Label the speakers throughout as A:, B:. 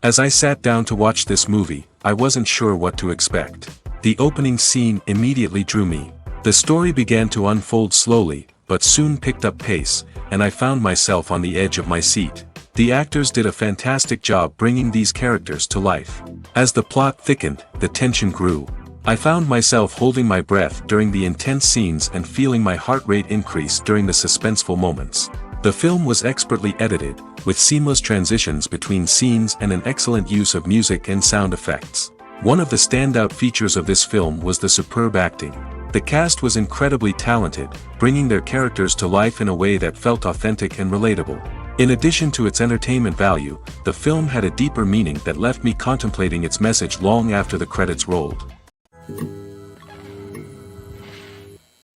A: As I sat down to watch this movie, I wasn't sure what to expect. The opening scene immediately drew me. The story began to unfold slowly, but soon picked up pace, and I found myself on the edge of my seat. The actors did a fantastic job bringing these characters to life. As the plot thickened, the tension grew. I found myself holding my breath during the intense scenes and feeling my heart rate increase during the suspenseful moments. The film was expertly edited, with seamless transitions between scenes and an excellent use of music and sound effects. One of the standout features of this film was the superb acting. The cast was incredibly talented, bringing their characters to life in a way that felt authentic and relatable. In addition to its entertainment value, the film had a deeper meaning that left me contemplating its message long after the credits rolled.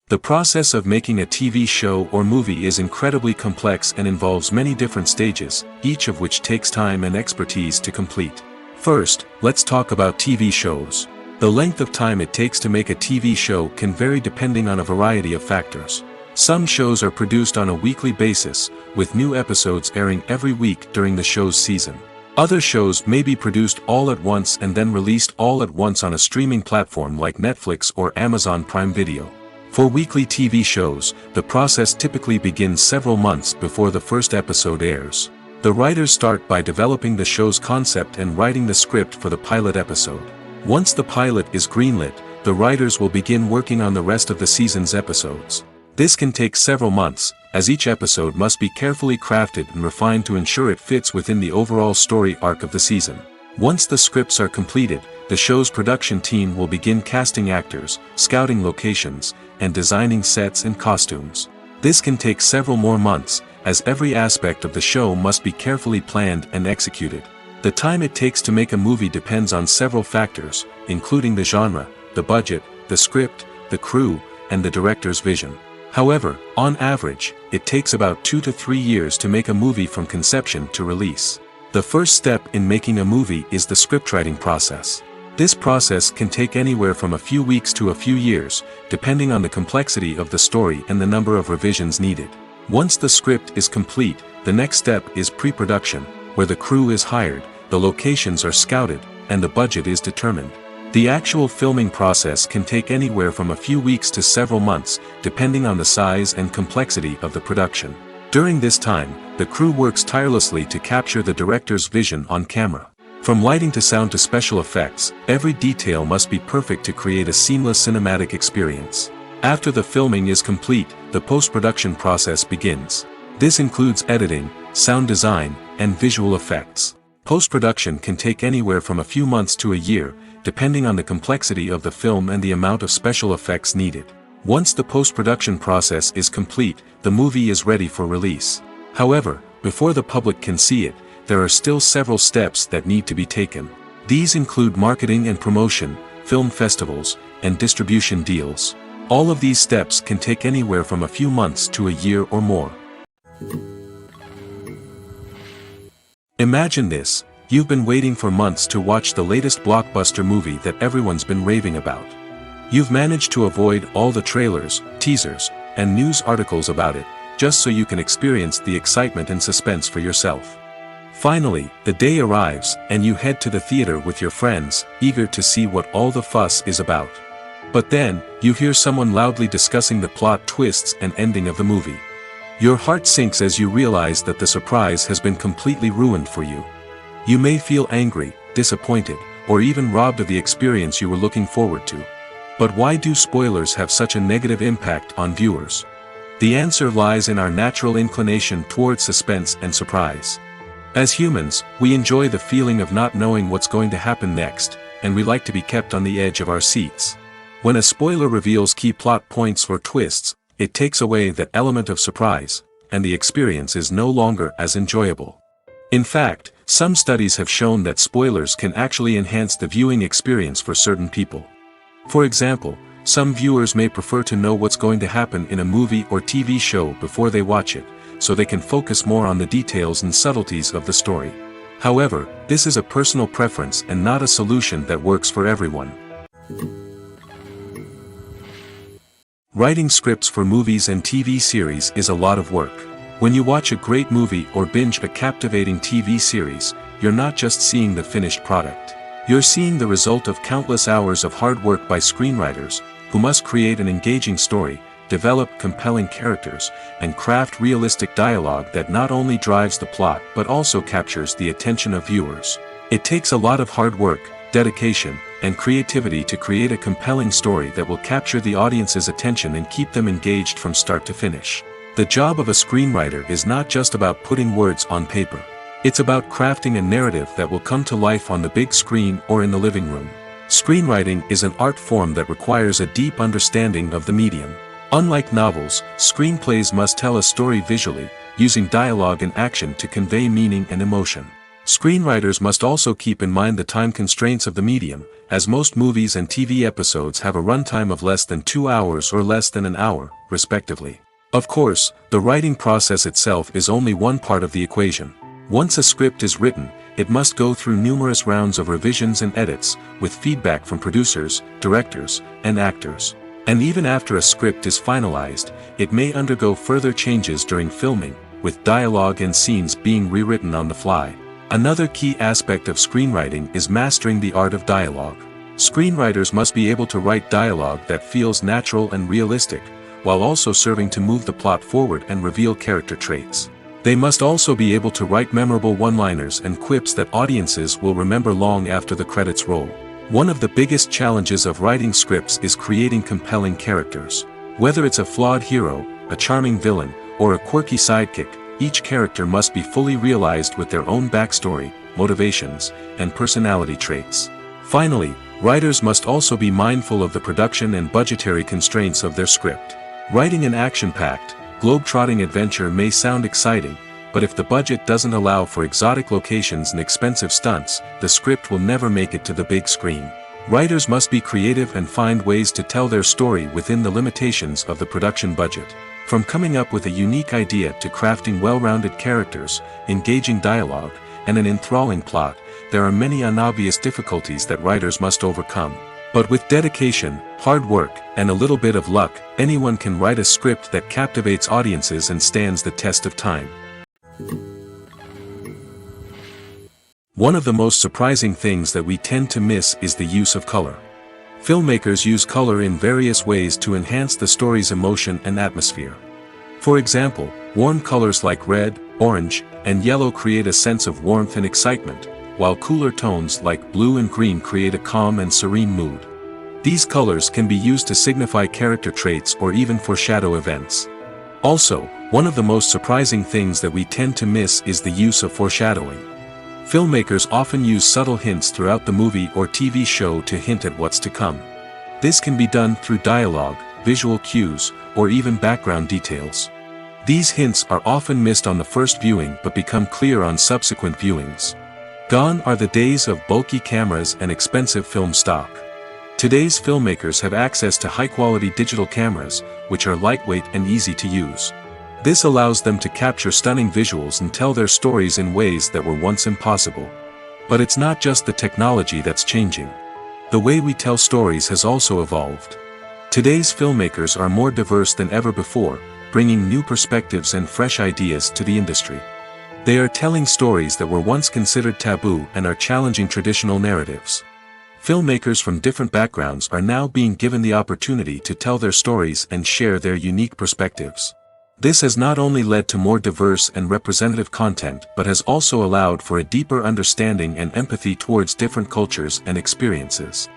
A: The process of making a TV show or movie is incredibly complex and involves many different stages, each of which takes time and expertise to complete. First, let's talk about TV shows. The length of time it takes to make a TV show can vary depending on a variety of factors. Some shows are produced on a weekly basis, with new episodes airing every week during the show's season. Other shows may be produced all at once and then released all at once on a streaming platform like Netflix or Amazon Prime Video. For weekly TV shows, the process typically begins several months before the first episode airs. The writers start by developing the show's concept and writing the script for the pilot episode. Once the pilot is greenlit, the writers will begin working on the rest of the season's episodes. This can take several months, as each episode must be carefully crafted and refined to ensure it fits within the overall story arc of the season. Once the scripts are completed, the show's production team will begin casting actors, scouting locations, and designing sets and costumes. This can take several more months, as every aspect of the show must be carefully planned and executed. The time it takes to make a movie depends on several factors, including the genre, the budget, the script, the crew, and the director's vision. However, on average, it takes about 2 to 3 years to make a movie from conception to release. The first step in making a movie is the scriptwriting process. This process can take anywhere from a few weeks to a few years, depending on the complexity of the story and the number of revisions needed. Once the script is complete, the next step is pre-production, where the crew is hired, the locations are scouted, and the budget is determined. The actual filming process can take anywhere from a few weeks to several months, depending on the size and complexity of the production. During this time, the crew works tirelessly to capture the director's vision on camera. From lighting to sound to special effects, every detail must be perfect to create a seamless cinematic experience. After the filming is complete, the post-production process begins. This includes editing, sound design, and visual effects. Post-production can take anywhere from a few months to a year, depending on the complexity of the film and the amount of special effects needed. Once the post-production process is complete, the movie is ready for release. However, before the public can see it, there are still several steps that need to be taken. These include marketing and promotion, film festivals, and distribution deals. All of these steps can take anywhere from a few months to a year or more. Imagine this: you've been waiting for months to watch the latest blockbuster movie that everyone's been raving about. You've managed to avoid all the trailers, teasers, and news articles about it, just so you can experience the excitement and suspense for yourself. Finally, the day arrives, and you head to the theater with your friends, eager to see what all the fuss is about. But then, you hear someone loudly discussing the plot twists and ending of the movie. Your heart sinks as you realize that the surprise has been completely ruined for you. You may feel angry, disappointed, or even robbed of the experience you were looking forward to. But why do spoilers have such a negative impact on viewers? The answer lies in our natural inclination towards suspense and surprise. As humans, we enjoy the feeling of not knowing what's going to happen next, and we like to be kept on the edge of our seats. When a spoiler reveals key plot points or twists, it takes away that element of surprise, and the experience is no longer as enjoyable. In fact, some studies have shown that spoilers can actually enhance the viewing experience for certain people. For example, some viewers may prefer to know what's going to happen in a movie or TV show before they watch it, so they can focus more on the details and subtleties of the story. However, this is a personal preference and not a solution that works for everyone. Writing scripts for movies and TV series is a lot of work. When you watch a great movie or binge a captivating TV series, you're not just seeing the finished product. You're seeing the result of countless hours of hard work by screenwriters, who must create an engaging story, develop compelling characters, and craft realistic dialogue that not only drives the plot but also captures the attention of viewers. It takes a lot of hard work, dedication, and creativity to create a compelling story that will capture the audience's attention and keep them engaged from start to finish. The job of a screenwriter is not just about putting words on paper. It's about crafting a narrative that will come to life on the big screen or in the living room. Screenwriting is an art form that requires a deep understanding of the medium. Unlike novels, screenplays must tell a story visually, using dialogue and action to convey meaning and emotion. Screenwriters must also keep in mind the time constraints of the medium, as most movies and TV episodes have a runtime of less than 2 hours or less than an hour, respectively. Of course, the writing process itself is only one part of the equation. Once a script is written, it must go through numerous rounds of revisions and edits, with feedback from producers, directors, and actors. And even after a script is finalized, it may undergo further changes during filming, with dialogue and scenes being rewritten on the fly. Another key aspect of screenwriting is mastering the art of dialogue. Screenwriters must be able to write dialogue that feels natural and realistic, while also serving to move the plot forward and reveal character traits. They must also be able to write memorable one-liners and quips that audiences will remember long after the credits roll. One of the biggest challenges of writing scripts is creating compelling characters. Whether it's a flawed hero, a charming villain, or a quirky sidekick, each character must be fully realized with their own backstory, motivations, and personality traits. Finally, writers must also be mindful of the production and budgetary constraints of their script. Writing an action-packed, globe-trotting adventure may sound exciting, but if the budget doesn't allow for exotic locations and expensive stunts, the script will never make it to the big screen. Writers must be creative and find ways to tell their story within the limitations of the production budget. From coming up with a unique idea to crafting well-rounded characters, engaging dialogue, and an enthralling plot, there are many unobvious difficulties that writers must overcome. But with dedication, hard work, and a little bit of luck, anyone can write a script that captivates audiences and stands the test of time. One of the most surprising things that we tend to miss is the use of color. Filmmakers use color in various ways to enhance the story's emotion and atmosphere. For example, warm colors like red, orange, and yellow create a sense of warmth and excitement, while cooler tones like blue and green create a calm and serene mood. These colors can be used to signify character traits or even foreshadow events. Also, one of the most surprising things that we tend to miss is the use of foreshadowing. Filmmakers often use subtle hints throughout the movie or TV show to hint at what's to come. This can be done through dialogue, visual cues, or even background details. These hints are often missed on the first viewing but become clear on subsequent viewings. Gone are the days of bulky cameras and expensive film stock. Today's filmmakers have access to high-quality digital cameras, which are lightweight and easy to use. This allows them to capture stunning visuals and tell their stories in ways that were once impossible. But it's not just the technology that's changing. The way we tell stories has also evolved. Today's filmmakers are more diverse than ever before, bringing new perspectives and fresh ideas to the industry. They are telling stories that were once considered taboo and are challenging traditional narratives. Filmmakers from different backgrounds are now being given the opportunity to tell their stories and share their unique perspectives. This has not only led to more diverse and representative content but has also allowed for a deeper understanding and empathy towards different cultures and experiences.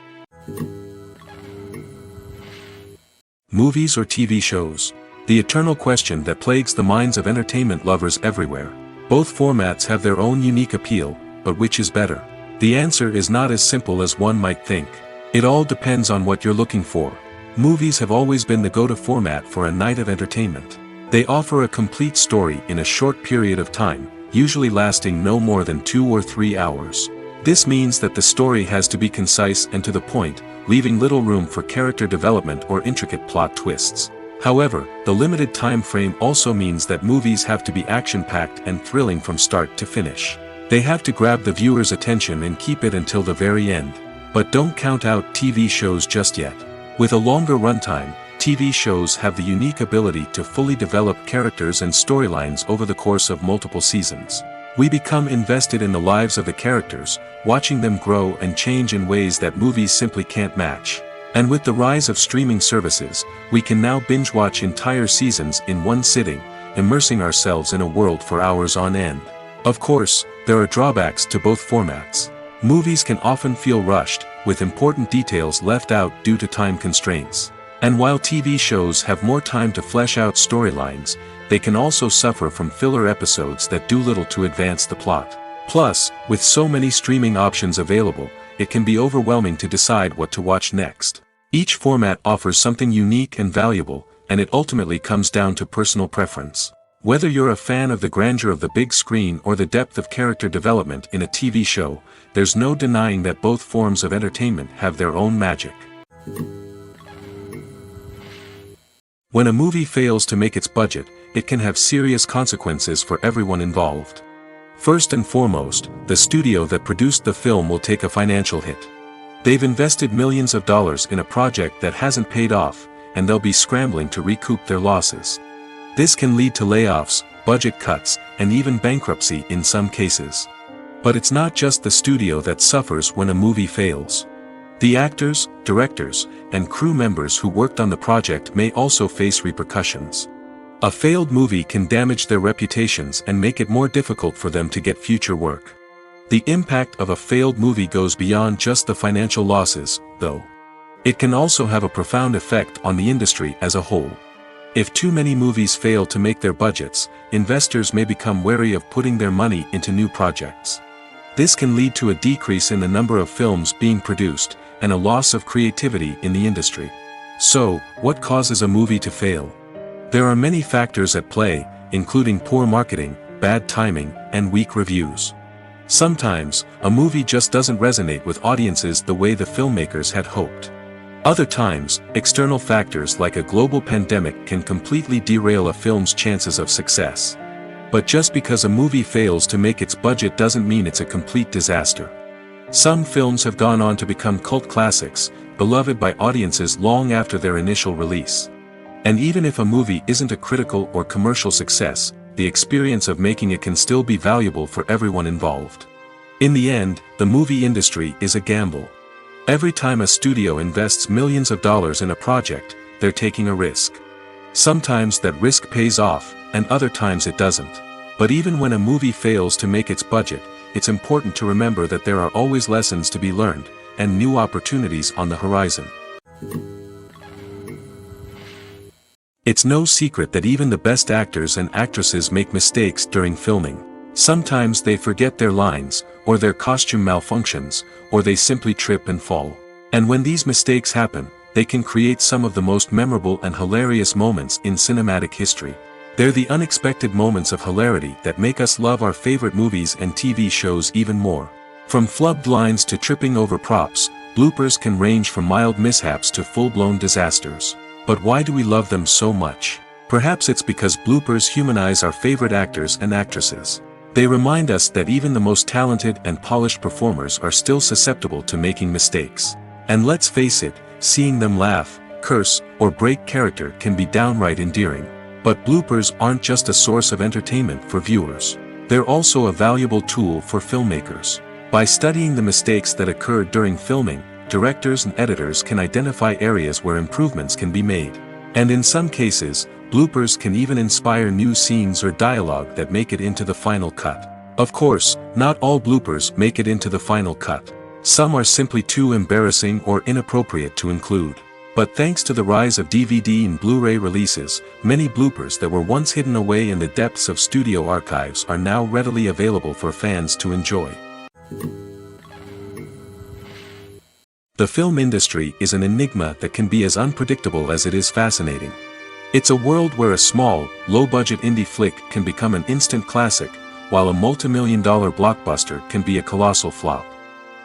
A: Movies or TV shows? The eternal question that plagues the minds of entertainment lovers everywhere. Both formats have their own unique appeal, but which is better? The answer is not as simple as one might think. It all depends on what you're looking for. Movies have always been the go-to format for a night of entertainment. They offer a complete story in a short period of time, usually lasting no more than 2 or 3 hours. This means that the story has to be concise and to the point, leaving little room for character development or intricate plot twists. However, the limited time frame also means that movies have to be action-packed and thrilling from start to finish. They have to grab the viewer's attention and keep it until the very end. But don't count out TV shows just yet. With a longer runtime, TV shows have the unique ability to fully develop characters and storylines over the course of multiple seasons. We become invested in the lives of the characters, watching them grow and change in ways that movies simply can't match. And with the rise of streaming services, we can now binge-watch entire seasons in one sitting, immersing ourselves in a world for hours on end. Of course, there are drawbacks to both formats. Movies can often feel rushed, with important details left out due to time constraints. And while TV shows have more time to flesh out storylines, they can also suffer from filler episodes that do little to advance the plot. Plus, with so many streaming options available, it can be overwhelming to decide what to watch next. Each format offers something unique and valuable, and it ultimately comes down to personal preference. Whether you're a fan of the grandeur of the big screen or the depth of character development in a TV show, there's no denying that both forms of entertainment have their own magic. When a movie fails to make its budget, it can have serious consequences for everyone involved. First and foremost, the studio that produced the film will take a financial hit. They've invested millions of dollars in a project that hasn't paid off, and they'll be scrambling to recoup their losses. This can lead to layoffs, budget cuts, and even bankruptcy in some cases. But it's not just the studio that suffers when a movie fails. The actors, directors, and crew members who worked on the project may also face repercussions. A failed movie can damage their reputations and make it more difficult for them to get future work. The impact of a failed movie goes beyond just the financial losses, though. It can also have a profound effect on the industry as a whole. If too many movies fail to make their budgets, investors may become wary of putting their money into new projects. This can lead to a decrease in the number of films being produced, and a loss of creativity in the industry. So, what causes a movie to fail? There are many factors at play, including poor marketing, bad timing, and weak reviews. Sometimes, a movie just doesn't resonate with audiences the way the filmmakers had hoped. Other times, external factors like a global pandemic can completely derail a film's chances of success. But just because a movie fails to make its budget doesn't mean it's a complete disaster. Some films have gone on to become cult classics, beloved by audiences long after their initial release. And even if a movie isn't a critical or commercial success, the experience of making it can still be valuable for everyone involved. In the end, the movie industry is a gamble. Every time a studio invests millions of dollars in a project, they're taking a risk. Sometimes that risk pays off, and other times it doesn't. But even when a movie fails to make its budget, it's important to remember that there are always lessons to be learned, and new opportunities on the horizon. It's no secret that even the best actors and actresses make mistakes during filming. Sometimes they forget their lines, or their costume malfunctions, or they simply trip and fall. And when these mistakes happen, they can create some of the most memorable and hilarious moments in cinematic history. They're the unexpected moments of hilarity that make us love our favorite movies and TV shows even more. From flubbed lines to tripping over props, bloopers can range from mild mishaps to full-blown disasters. But why do we love them so much? Perhaps it's because bloopers humanize our favorite actors and actresses. They remind us that even the most talented and polished performers are still susceptible to making mistakes. And let's face it, seeing them laugh, curse, or break character can be downright endearing. But bloopers aren't just a source of entertainment for viewers. They're also a valuable tool for filmmakers. By studying the mistakes that occurred during filming, directors and editors can identify areas where improvements can be made. And in some cases, bloopers can even inspire new scenes or dialogue that make it into the final cut. Of course, not all bloopers make it into the final cut. Some are simply too embarrassing or inappropriate to include. But thanks to the rise of DVD and Blu-ray releases, many bloopers that were once hidden away in the depths of studio archives are now readily available for fans to enjoy. The film industry is an enigma that can be as unpredictable as it is fascinating. It's a world where a small, low-budget indie flick can become an instant classic, while a multi-million-dollar blockbuster can be a colossal flop.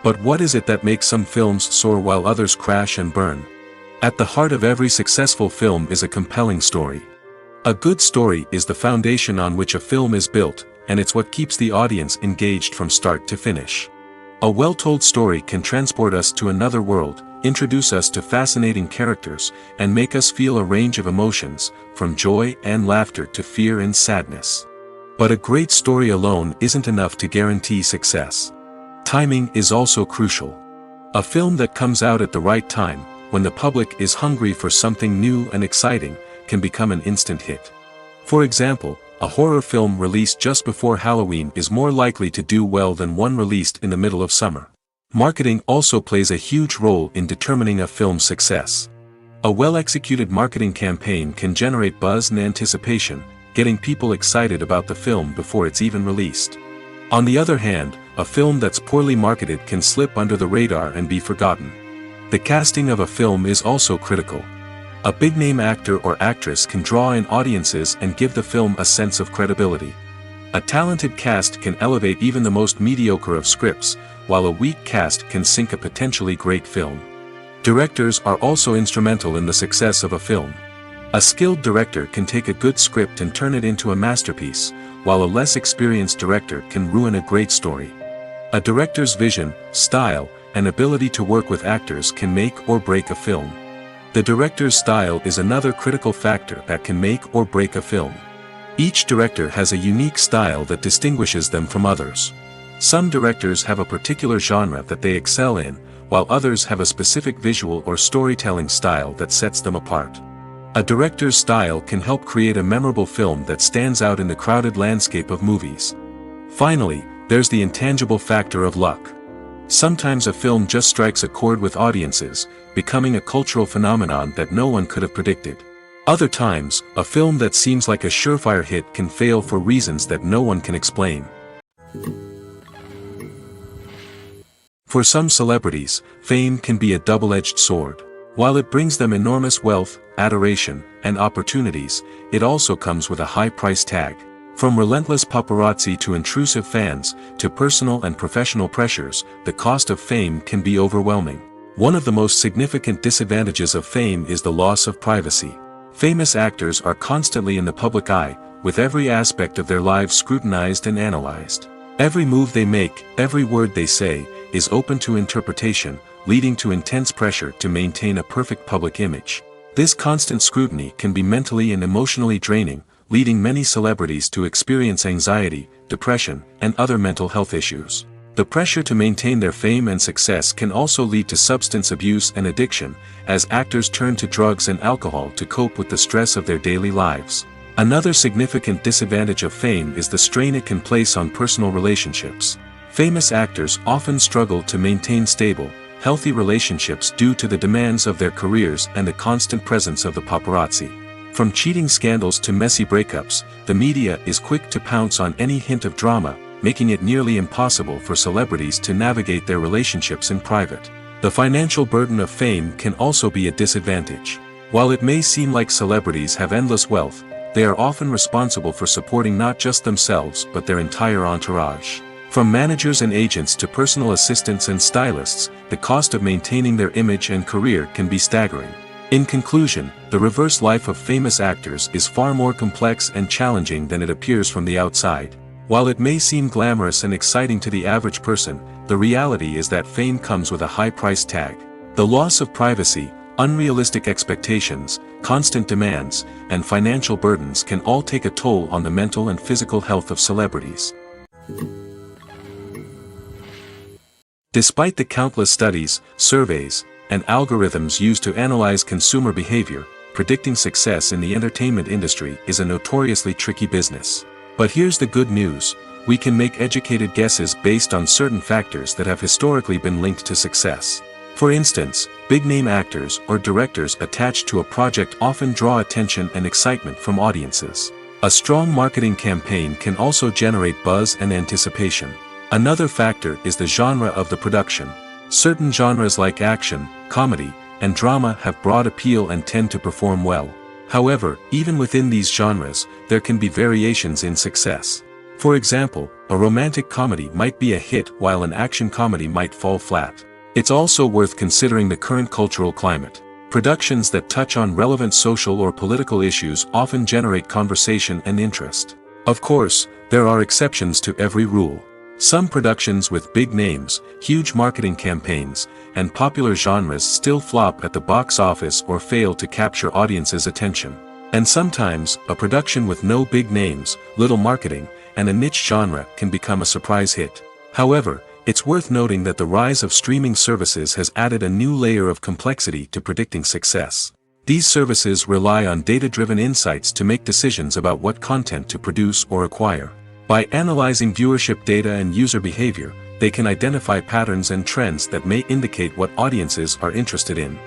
A: But what is it that makes some films soar while others crash and burn? At the heart of every successful film is a compelling story. A good story is the foundation on which a film is built, and it's what keeps the audience engaged from start to finish. A well-told story can transport us to another world, introduce us to fascinating characters, and make us feel a range of emotions, from joy and laughter to fear and sadness. But a great story alone isn't enough to guarantee success. Timing is also crucial. A film that comes out at the right time, when the public is hungry for something new and exciting, can become an instant hit. For example, a horror film released just before Halloween is more likely to do well than one released in the middle of summer. Marketing also plays a huge role in determining a film's success. A well-executed marketing campaign can generate buzz and anticipation, getting people excited about the film before it's even released. On the other hand, a film that's poorly marketed can slip under the radar and be forgotten. The casting of a film is also critical. A big-name actor or actress can draw in audiences and give the film a sense of credibility. A talented cast can elevate even the most mediocre of scripts, while a weak cast can sink a potentially great film. Directors are also instrumental in the success of a film. A skilled director can take a good script and turn it into a masterpiece, while a less experienced director can ruin a great story. A director's vision, style, and ability to work with actors can make or break a film. The director's style is another critical factor that can make or break a film. Each director has a unique style that distinguishes them from others. Some directors have a particular genre that they excel in, while others have a specific visual or storytelling style that sets them apart. A director's style can help create a memorable film that stands out in the crowded landscape of movies. Finally, there's the intangible factor of luck. Sometimes a film just strikes a chord with audiences, becoming a cultural phenomenon that no one could have predicted. Other times, a film that seems like a surefire hit can fail for reasons that no one can explain. For some celebrities, fame can be a double-edged sword. While it brings them enormous wealth, adoration, and opportunities, it also comes with a high price tag. From relentless paparazzi to intrusive fans, to personal and professional pressures, the cost of fame can be overwhelming. One of the most significant disadvantages of fame is the loss of privacy. Famous actors are constantly in the public eye, with every aspect of their lives scrutinized and analyzed. Every move they make, every word they say, is open to interpretation, leading to intense pressure to maintain a perfect public image. This constant scrutiny can be mentally and emotionally draining, leading many celebrities to experience anxiety, depression, and other mental health issues. The pressure to maintain their fame and success can also lead to substance abuse and addiction, as actors turn to drugs and alcohol to cope with the stress of their daily lives. Another significant disadvantage of fame is the strain it can place on personal relationships. Famous actors often struggle to maintain stable, healthy relationships due to the demands of their careers and the constant presence of the paparazzi. From cheating scandals to messy breakups, the media is quick to pounce on any hint of drama, making it nearly impossible for celebrities to navigate their relationships in private. The financial burden of fame can also be a disadvantage. While it may seem like celebrities have endless wealth, they are often responsible for supporting not just themselves but their entire entourage. From managers and agents to personal assistants and stylists, the cost of maintaining their image and career can be staggering. In conclusion, the reverse life of famous actors is far more complex and challenging than it appears from the outside. While it may seem glamorous and exciting to the average person, the reality is that fame comes with a high price tag. The loss of privacy, unrealistic expectations, constant demands, and financial burdens can all take a toll on the mental and physical health of celebrities. Despite the countless studies, surveys, and algorithms used to analyze consumer behavior, predicting success in the entertainment industry is a notoriously tricky business. But here's the good news: we can make educated guesses based on certain factors that have historically been linked to success. For instance, big-name actors or directors attached to a project often draw attention and excitement from audiences. A strong marketing campaign can also generate buzz and anticipation. Another factor is the genre of the production. Certain genres like action, comedy, and drama have broad appeal and tend to perform well. However, even within these genres, there can be variations in success. For example, a romantic comedy might be a hit while an action comedy might fall flat. It's also worth considering the current cultural climate. Productions that touch on relevant social or political issues often generate conversation and interest. Of course, there are exceptions to every rule. Some productions with big names, huge marketing campaigns, and popular genres still flop at the box office or fail to capture audiences' attention. And sometimes, a production with no big names, little marketing, and a niche genre can become a surprise hit. However, it's worth noting that the rise of streaming services has added a new layer of complexity to predicting success. These services rely on data-driven insights to make decisions about what content to produce or acquire. By analyzing viewership data and user behavior, they can identify patterns and trends that may indicate what audiences are interested in.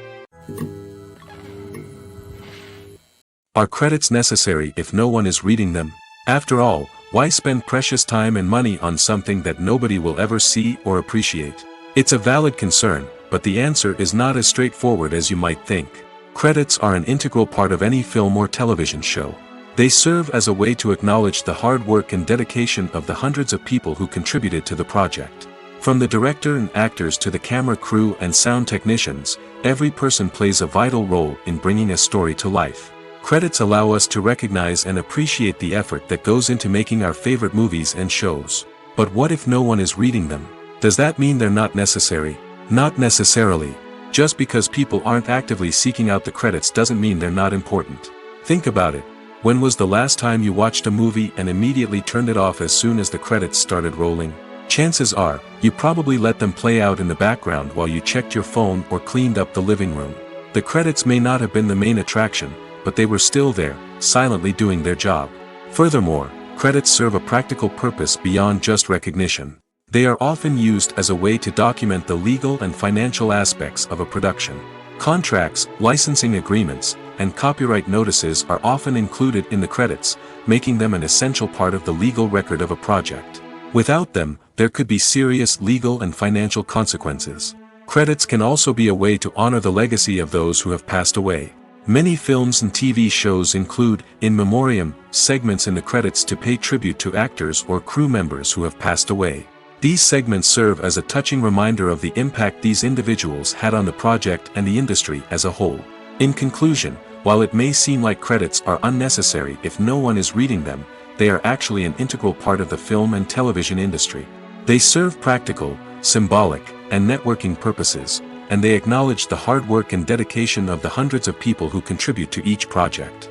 A: Are credits necessary if no one is reading them? After all, why spend precious time and money on something that nobody will ever see or appreciate? It's a valid concern, but the answer is not as straightforward as you might think. Credits are an integral part of any film or television show. They serve as a way to acknowledge the hard work and dedication of the hundreds of people who contributed to the project. From the director and actors to the camera crew and sound technicians, every person plays a vital role in bringing a story to life. Credits allow us to recognize and appreciate the effort that goes into making our favorite movies and shows. But what if no one is reading them? Does that mean they're not necessary? Not necessarily. Just because people aren't actively seeking out the credits doesn't mean they're not important. Think about it. When was the last time you watched a movie and immediately turned it off as soon as the credits started rolling? Chances are, you probably let them play out in the background while you checked your phone or cleaned up the living room. The credits may not have been the main attraction, but they were still there, silently doing their job. Furthermore, credits serve a practical purpose beyond just recognition. They are often used as a way to document the legal and financial aspects of a production. Contracts, licensing agreements, and copyright notices are often included in the credits, making them an essential part of the legal record of a project. Without them, there could be serious legal and financial consequences. Credits can also be a way to honor the legacy of those who have passed away. Many films and TV shows include, in memoriam, segments in the credits to pay tribute to actors or crew members who have passed away. These segments serve as a touching reminder of the impact these individuals had on the project and the industry as a whole. In conclusion, while it may seem like credits are unnecessary if no one is reading them, they are actually an integral part of the film and television industry. They serve practical, symbolic, and networking purposes, and they acknowledge the hard work and dedication of the hundreds of people who contribute to each project.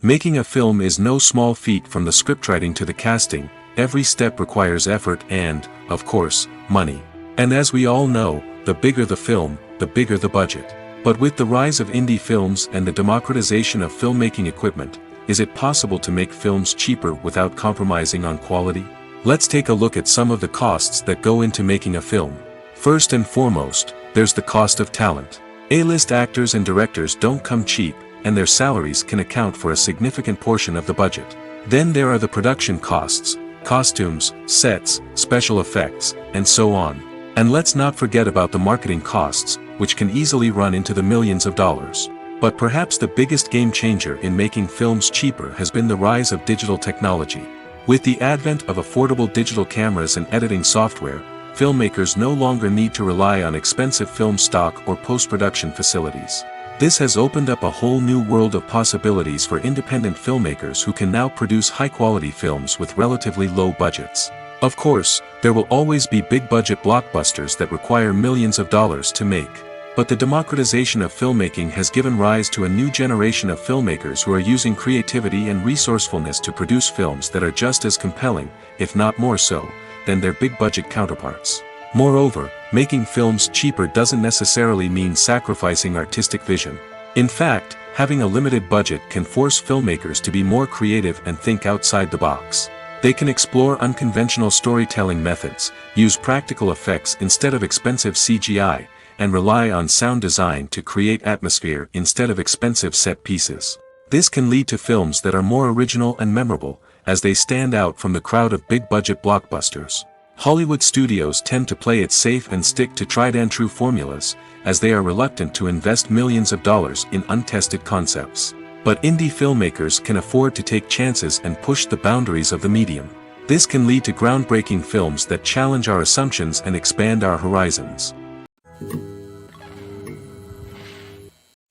A: Making a film is no small feat. From the scriptwriting to the casting, every step requires effort and, of course, money. And as we all know, the bigger the film, the bigger the budget. But with the rise of indie films and the democratization of filmmaking equipment, is it possible to make films cheaper without compromising on quality? Let's take a look at some of the costs that go into making a film. First and foremost, there's the cost of talent. A-list actors and directors don't come cheap, and their salaries can account for a significant portion of the budget. Then there are the production costs, costumes, sets, special effects, and so on. And let's not forget about the marketing costs, which can easily run into the millions of dollars. But perhaps the biggest game changer in making films cheaper has been the rise of digital technology. With the advent of affordable digital cameras and editing software, filmmakers no longer need to rely on expensive film stock or post-production facilities. This has opened up a whole new world of possibilities for independent filmmakers who can now produce high-quality films with relatively low budgets. Of course, there will always be big-budget blockbusters that require millions of dollars to make. But the democratization of filmmaking has given rise to a new generation of filmmakers who are using creativity and resourcefulness to produce films that are just as compelling, if not more so, than their big-budget counterparts. Moreover, making films cheaper doesn't necessarily mean sacrificing artistic vision. In fact, having a limited budget can force filmmakers to be more creative and think outside the box. They can explore unconventional storytelling methods, use practical effects instead of expensive CGI, and rely on sound design to create atmosphere instead of expensive set pieces. This can lead to films that are more original and memorable, as they stand out from the crowd of big-budget blockbusters. Hollywood studios tend to play it safe and stick to tried-and-true formulas, as they are reluctant to invest millions of dollars in untested concepts. But indie filmmakers can afford to take chances and push the boundaries of the medium. This can lead to groundbreaking films that challenge our assumptions and expand our horizons.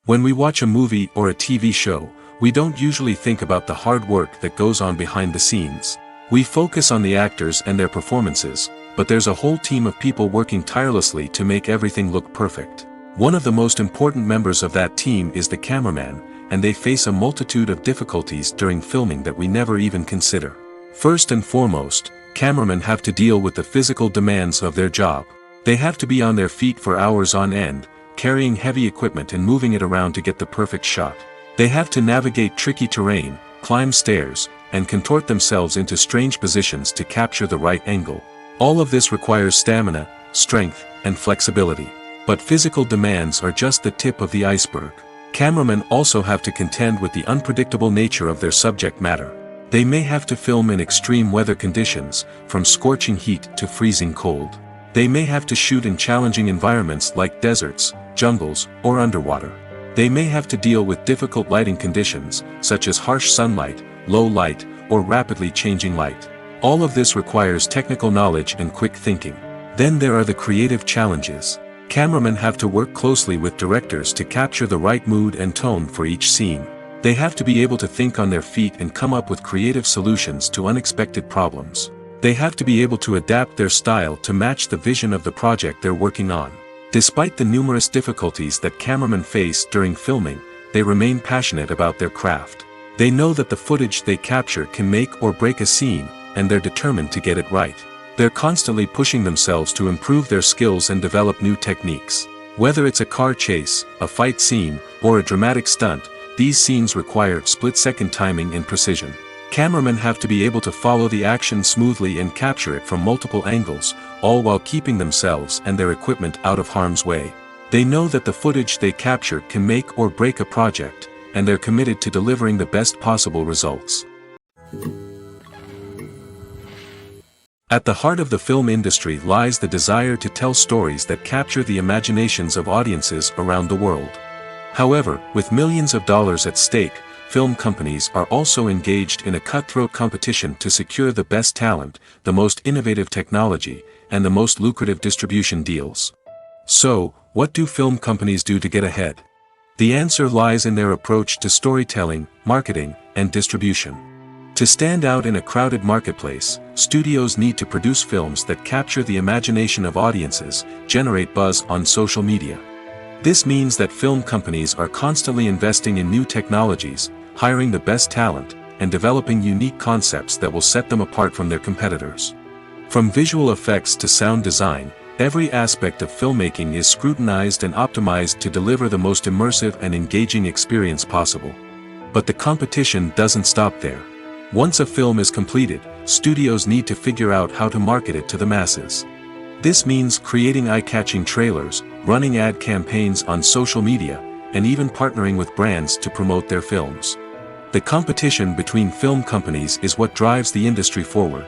A: When we watch a movie or a TV show, we don't usually think about the hard work that goes on behind the scenes. We focus on the actors and their performances, but there's a whole team of people working tirelessly to make everything look perfect. One of the most important members of that team is the cameraman, and they face a multitude of difficulties during filming that we never even consider. First and foremost, cameramen have to deal with the physical demands of their job. They have to be on their feet for hours on end, carrying heavy equipment and moving it around to get the perfect shot. They have to navigate tricky terrain, climb stairs, and contort themselves into strange positions to capture the right angle. All of this requires stamina, strength, and flexibility. But physical demands are just the tip of the iceberg. Cameramen also have to contend with the unpredictable nature of their subject matter. They may have to film in extreme weather conditions, from scorching heat to freezing cold. They may have to shoot in challenging environments like deserts, jungles, or underwater. They may have to deal with difficult lighting conditions, such as harsh sunlight, low light, or rapidly changing light. All of this requires technical knowledge and quick thinking. Then there are the creative challenges. Cameramen have to work closely with directors to capture the right mood and tone for each scene. They have to be able to think on their feet and come up with creative solutions to unexpected problems. They have to be able to adapt their style to match the vision of the project they're working on. Despite the numerous difficulties that cameramen face during filming, they remain passionate about their craft. They know that the footage they capture can make or break a scene, and they're determined to get it right. They're constantly pushing themselves to improve their skills and develop new techniques. Whether it's a car chase, a fight scene, or a dramatic stunt, these scenes require split-second timing and precision. Cameramen have to be able to follow the action smoothly and capture it from multiple angles, all while keeping themselves and their equipment out of harm's way. They know that the footage they capture can make or break a project, and they're committed to delivering the best possible results. At the heart of the film industry lies the desire to tell stories that capture the imaginations of audiences around the world. However, with millions of dollars at stake, film companies are also engaged in a cutthroat competition to secure the best talent, the most innovative technology, and the most lucrative distribution deals. So, what do film companies do to get ahead? The answer lies in their approach to storytelling, marketing, and distribution. To stand out in a crowded marketplace, studios need to produce films that capture the imagination of audiences, generate buzz on social media. This means that film companies are constantly investing in new technologies, hiring the best talent, and developing unique concepts that will set them apart from their competitors. From visual effects to sound design, every aspect of filmmaking is scrutinized and optimized to deliver the most immersive and engaging experience possible. But the competition doesn't stop there. Once a film is completed, studios need to figure out how to market it to the masses. This means creating eye-catching trailers, running ad campaigns on social media, and even partnering with brands to promote their films. The competition between film companies is what drives the industry forward.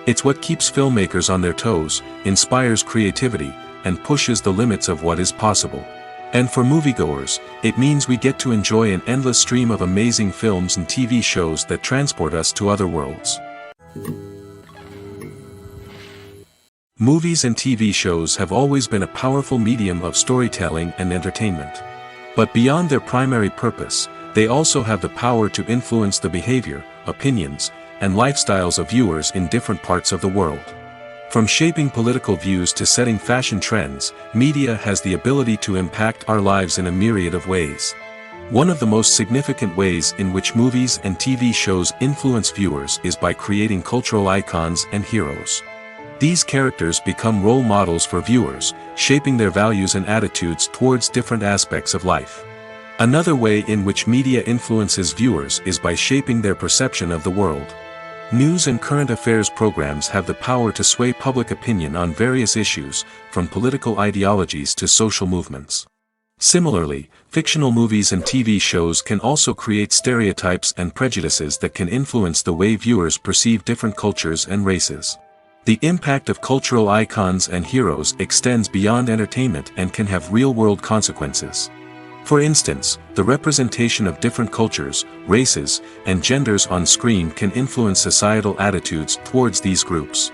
A: It's what keeps filmmakers on their toes, inspires creativity, and pushes the limits of what is possible. And for moviegoers, it means we get to enjoy an endless stream of amazing films and TV shows that transport us to other worlds. Movies and TV shows have always been a powerful medium of storytelling and entertainment. But beyond their primary purpose, they also have the power to influence the behavior, opinions, and lifestyles of viewers in different parts of the world. From shaping political views to setting fashion trends, media has the ability to impact our lives in a myriad of ways. One of the most significant ways in which movies and TV shows influence viewers is by creating cultural icons and heroes. These characters become role models for viewers, shaping their values and attitudes towards different aspects of life. Another way in which media influences viewers is by shaping their perception of the world. News and current affairs programs have the power to sway public opinion on various issues, from political ideologies to social movements. Similarly, fictional movies and TV shows can also create stereotypes and prejudices that can influence the way viewers perceive different cultures and races. The impact of cultural icons and heroes extends beyond entertainment and can have real-world consequences. For instance, the representation of different cultures, races, and genders on screen can influence societal attitudes towards these groups.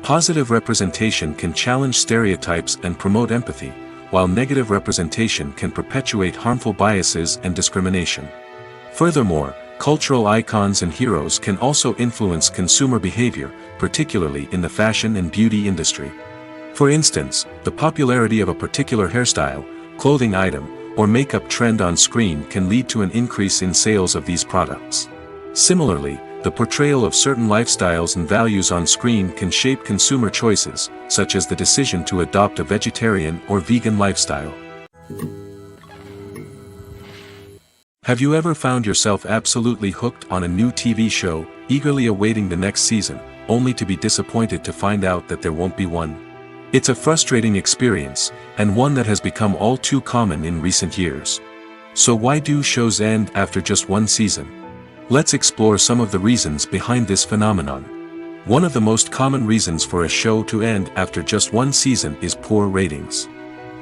A: Positive representation can challenge stereotypes and promote empathy, while negative representation can perpetuate harmful biases and discrimination. Furthermore, cultural icons and heroes can also influence consumer behavior, particularly in the fashion and beauty industry. For instance, the popularity of a particular hairstyle, clothing item, or makeup trend on screen can lead to an increase in sales of these products. Similarly, the portrayal of certain lifestyles and values on screen can shape consumer choices, such as the decision to adopt a vegetarian or vegan lifestyle. Have you ever found yourself absolutely hooked on a new TV show, eagerly awaiting the next season, only to be disappointed to find out that there won't be one? It's a frustrating experience, and one that has become all too common in recent years. So why do shows end after just one season? Let's explore some of the reasons behind this phenomenon. One of the most common reasons for a show to end after just one season is poor ratings.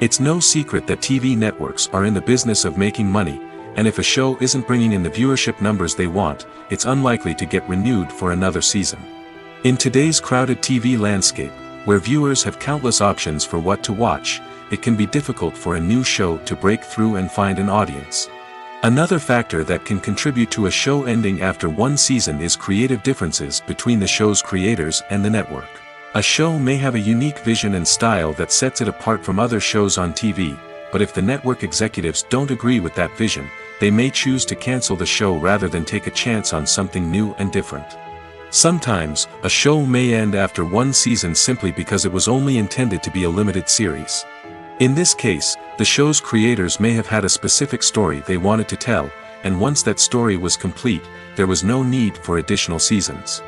A: It's no secret that TV networks are in the business of making money, and if a show isn't bringing in the viewership numbers they want, it's unlikely to get renewed for another season. In today's crowded TV landscape, where viewers have countless options for what to watch, it can be difficult for a new show to break through and find an audience. Another factor that can contribute to a show ending after one season is creative differences between the show's creators and the network. A show may have a unique vision and style that sets it apart from other shows on TV, but if the network executives don't agree with that vision, they may choose to cancel the show rather than take a chance on something new and different. Sometimes, a show may end after one season simply because it was only intended to be a limited series. In this case, the show's creators may have had a specific story they wanted to tell, and once that story was complete, there was no need for additional seasons.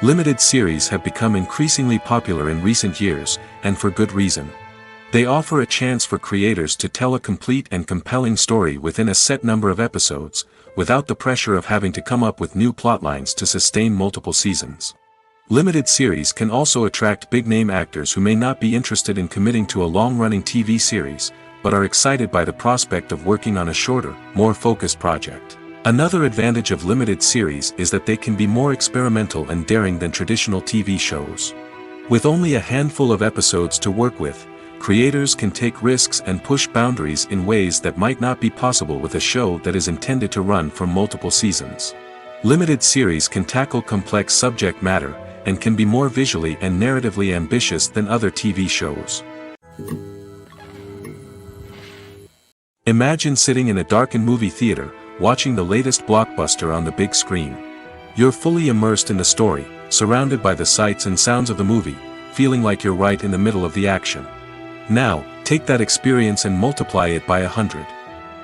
A: Limited series have become increasingly popular in recent years, and for good reason. They offer a chance for creators to tell a complete and compelling story within a set number of episodes, without the pressure of having to come up with new plotlines to sustain multiple seasons. Limited series can also attract big-name actors who may not be interested in committing to a long-running TV series, but are excited by the prospect of working on a shorter, more focused project. Another advantage of limited series is that they can be more experimental and daring than traditional TV shows. With only a handful of episodes to work with, creators can take risks and push boundaries in ways that might not be possible with a show that is intended to run for multiple seasons. Limited series can tackle complex subject matter, and can be more visually and narratively ambitious than other TV shows. Imagine sitting in a darkened movie theater, watching the latest blockbuster on the big screen. You're fully immersed in the story, surrounded by the sights and sounds of the movie, feeling like you're right in the middle of the action. Now, take that experience and multiply it by 100.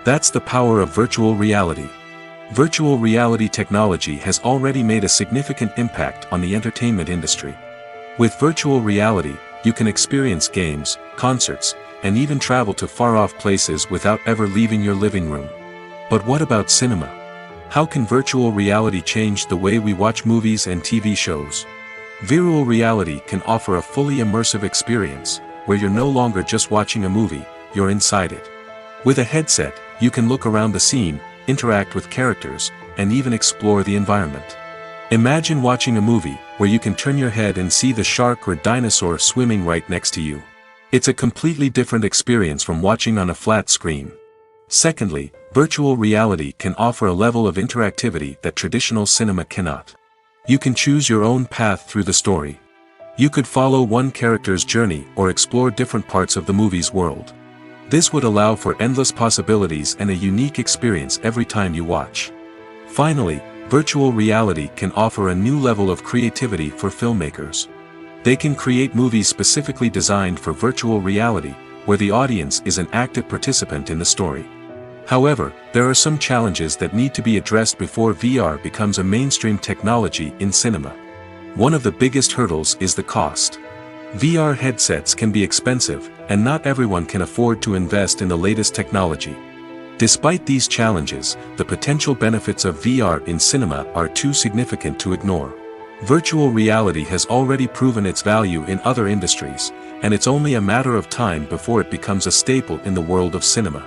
A: That's the power of virtual reality. Virtual reality technology has already made a significant impact on the entertainment industry. With virtual reality, you can experience games, concerts, and even travel to far-off places without ever leaving your living room. But what about cinema? How can virtual reality change the way we watch movies and TV shows? Virtual reality can offer a fully immersive experience, where you're no longer just watching a movie, you're inside it. With a headset, you can look around the scene, interact with characters, and even explore the environment. Imagine watching a movie where you can turn your head and see the shark or dinosaur swimming right next to you. It's a completely different experience from watching on a flat screen. Secondly, virtual reality can offer a level of interactivity that traditional cinema cannot. You can choose your own path through the story. You could follow one character's journey or explore different parts of the movie's world. This would allow for endless possibilities and a unique experience every time you watch. Finally, virtual reality can offer a new level of creativity for filmmakers. They can create movies specifically designed for virtual reality, where the audience is an active participant in the story. However, there are some challenges that need to be addressed before VR becomes a mainstream technology in cinema. One of the biggest hurdles is the cost. VR headsets can be expensive, and not everyone can afford to invest in the latest technology. Despite these challenges, the potential benefits of VR in cinema are too significant to ignore. Virtual reality has already proven its value in other industries, and it's only a matter of time before it becomes a staple in the world of cinema.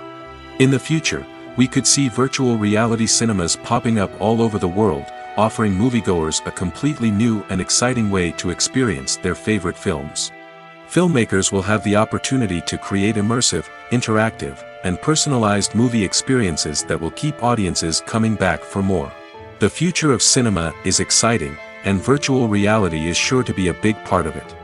A: In the future, we could see virtual reality cinemas popping up all over the world, offering moviegoers a completely new and exciting way to experience their favorite films. Filmmakers will have the opportunity to create immersive, interactive, and personalized movie experiences that will keep audiences coming back for more. The future of cinema is exciting, and virtual reality is sure to be a big part of it.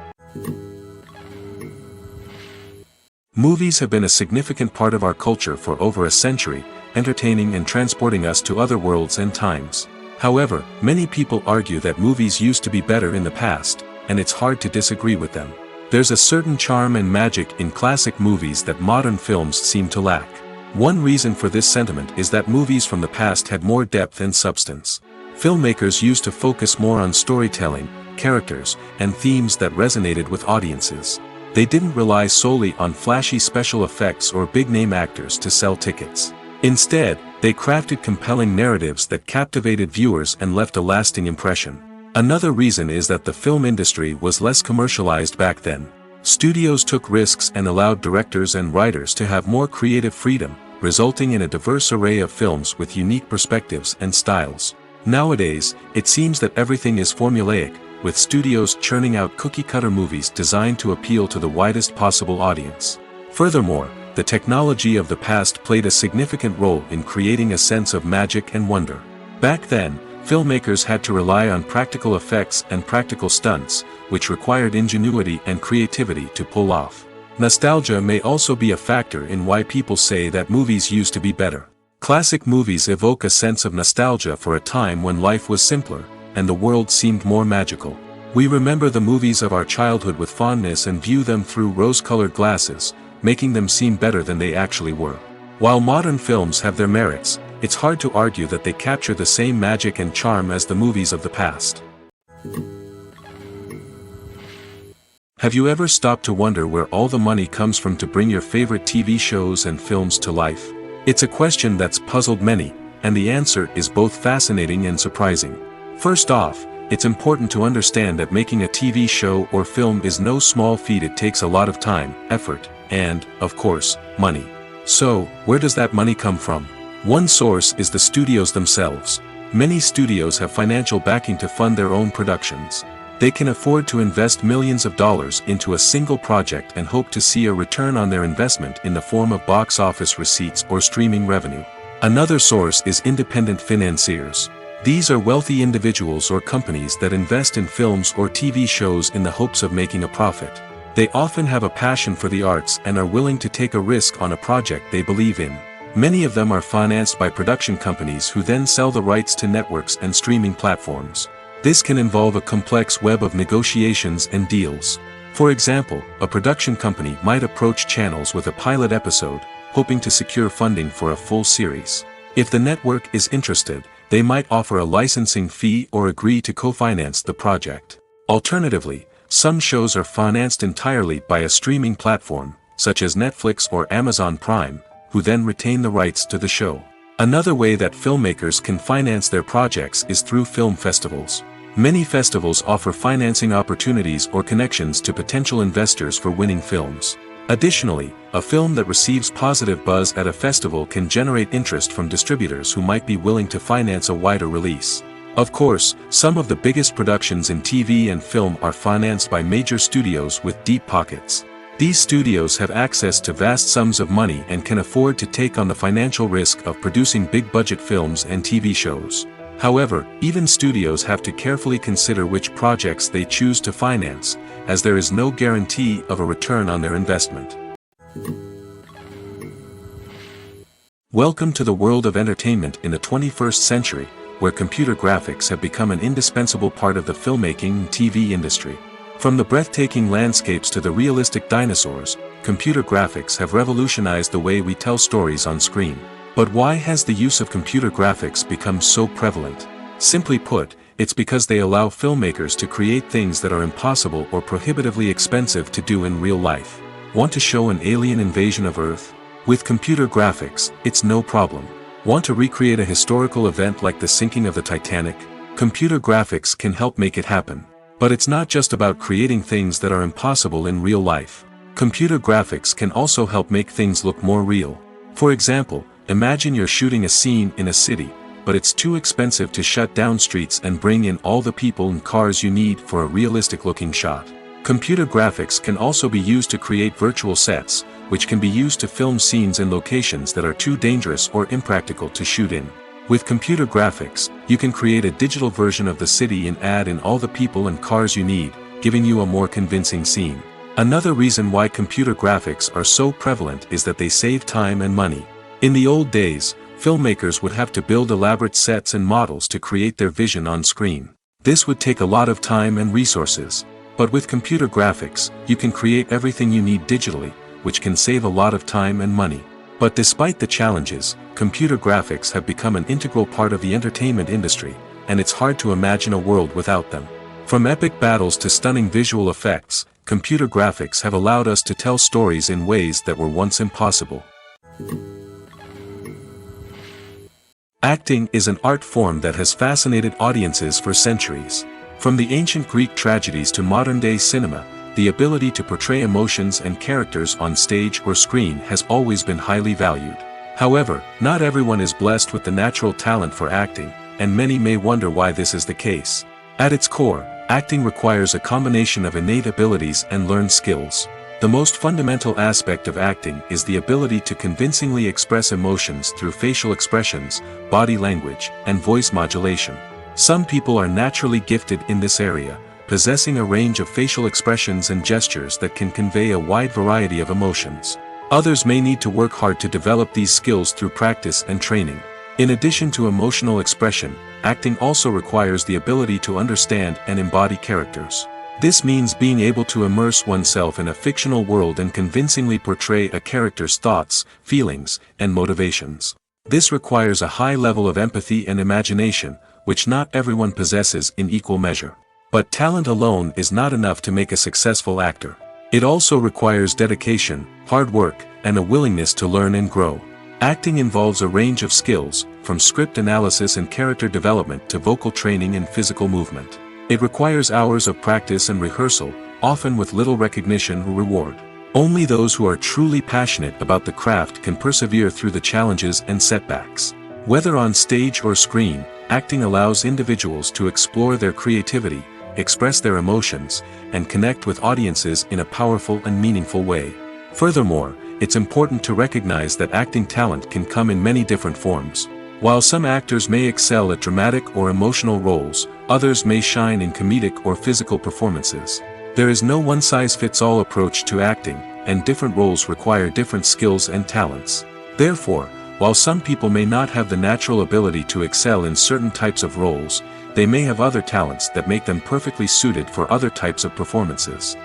A: Movies have been a significant part of our culture for over a century, entertaining and transporting us to other worlds and times. However, many people argue that movies used to be better in the past, and it's hard to disagree with them. There's a certain charm and magic in classic movies that modern films seem to lack. One reason for this sentiment is that movies from the past had more depth and substance. Filmmakers used to focus more on storytelling, characters, and themes that resonated with audiences. They didn't rely solely on flashy special effects or big-name actors to sell tickets. Instead, they crafted compelling narratives that captivated viewers and left a lasting impression. Another reason is that the film industry was less commercialized back then. Studios took risks and allowed directors and writers to have more creative freedom, resulting in a diverse array of films with unique perspectives and styles. Nowadays, it seems that everything is formulaic, with studios churning out cookie-cutter movies designed to appeal to the widest possible audience. Furthermore, the technology of the past played a significant role in creating a sense of magic and wonder. Back then, filmmakers had to rely on practical effects and practical stunts, which required ingenuity and creativity to pull off. Nostalgia may also be a factor in why people say that movies used to be better. Classic movies evoke a sense of nostalgia for a time when life was simpler, and the world seemed more magical. We remember the movies of our childhood with fondness and view them through rose-colored glasses, making them seem better than they actually were. While modern films have their merits, it's hard to argue that they capture the same magic and charm as the movies of the past. Have you ever stopped to wonder where all the money comes from to bring your favorite TV shows and films to life? It's a question that's puzzled many, and the answer is both fascinating and surprising. First off, it's important to understand that making a TV show or film is no small feat. It takes a lot of time, effort, and, of course, money. So, where does that money come from? One source is the studios themselves. Many studios have financial backing to fund their own productions. They can afford to invest millions of dollars into a single project and hope to see a return on their investment in the form of box office receipts or streaming revenue. Another source is independent financiers. These are wealthy individuals or companies that invest in films or TV shows in the hopes of making a profit. They often have a passion for the arts and are willing to take a risk on a project they believe in. Many of them are financed by production companies who then sell the rights to networks and streaming platforms. This can involve a complex web of negotiations and deals. For example, a production company might approach channels with a pilot episode, hoping to secure funding for a full series. If the network is interested, they might offer a licensing fee or agree to co-finance the project. Alternatively, some shows are financed entirely by a streaming platform, such as Netflix or Amazon Prime, who then retain the rights to the show. Another way that filmmakers can finance their projects is through film festivals. Many festivals offer financing opportunities or connections to potential investors for winning films. Additionally, a film that receives positive buzz at a festival can generate interest from distributors who might be willing to finance a wider release. Of course, some of the biggest productions in TV and film are financed by major studios with deep pockets. These studios have access to vast sums of money and can afford to take on the financial risk of producing big-budget films and TV shows. However, even studios have to carefully consider which projects they choose to finance, as there is no guarantee of a return on their investment. Welcome to the world of entertainment in the 21st century, where computer graphics have become an indispensable part of the filmmaking and TV industry. From the breathtaking landscapes to the realistic dinosaurs, computer graphics have revolutionized the way we tell stories on screen. But why has the use of computer graphics become so prevalent? Simply put, it's because they allow filmmakers to create things that are impossible or prohibitively expensive to do in real life. Want to show an alien invasion of Earth? With computer graphics, it's no problem. Want to recreate a historical event like the sinking of the Titanic? Computer graphics can help make it happen. But it's not just about creating things that are impossible in real life. Computer graphics can also help make things look more real. For example, imagine you're shooting a scene in a city, but it's too expensive to shut down streets and bring in all the people and cars you need for a realistic-looking shot. Computer graphics can also be used to create virtual sets, which can be used to film scenes in locations that are too dangerous or impractical to shoot in. With computer graphics, you can create a digital version of the city and add in all the people and cars you need, giving you a more convincing scene. Another reason why computer graphics are so prevalent is that they save time and money. In the old days, filmmakers would have to build elaborate sets and models to create their vision on screen. This would take a lot of time and resources. But with computer graphics, you can create everything you need digitally, which can save a lot of time and money. But despite the challenges, computer graphics have become an integral part of the entertainment industry, and it's hard to imagine a world without them. From epic battles to stunning visual effects, computer graphics have allowed us to tell stories in ways that were once impossible. Acting is an art form that has fascinated audiences for centuries. From the ancient Greek tragedies to modern-day cinema, the ability to portray emotions and characters on stage or screen has always been highly valued. However, not everyone is blessed with the natural talent for acting, and many may wonder why this is the case. At its core, acting requires a combination of innate abilities and learned skills. The most fundamental aspect of acting is the ability to convincingly express emotions through facial expressions, body language, and voice modulation. Some people are naturally gifted in this area, possessing a range of facial expressions and gestures that can convey a wide variety of emotions. Others may need to work hard to develop these skills through practice and training. In addition to emotional expression, acting also requires the ability to understand and embody characters. This means being able to immerse oneself in a fictional world and convincingly portray a character's thoughts, feelings, and motivations. This requires a high level of empathy and imagination, which not everyone possesses in equal measure. But talent alone is not enough to make a successful actor. It also requires dedication, hard work, and a willingness to learn and grow. Acting involves a range of skills, from script analysis and character development to vocal training and physical movement. It requires hours of practice and rehearsal, often with little recognition or reward. Only those who are truly passionate about the craft can persevere through the challenges and setbacks. Whether on stage or screen, acting allows individuals to explore their creativity, express their emotions, and connect with audiences in a powerful and meaningful way. Furthermore, it's important to recognize that acting talent can come in many different forms. While some actors may excel at dramatic or emotional roles, others may shine in comedic or physical performances. There is no one-size-fits-all approach to acting, and different roles require different skills and talents. Therefore, while some people may not have the natural ability to excel in certain types of roles, they may have other talents that make them perfectly suited for other types of performances.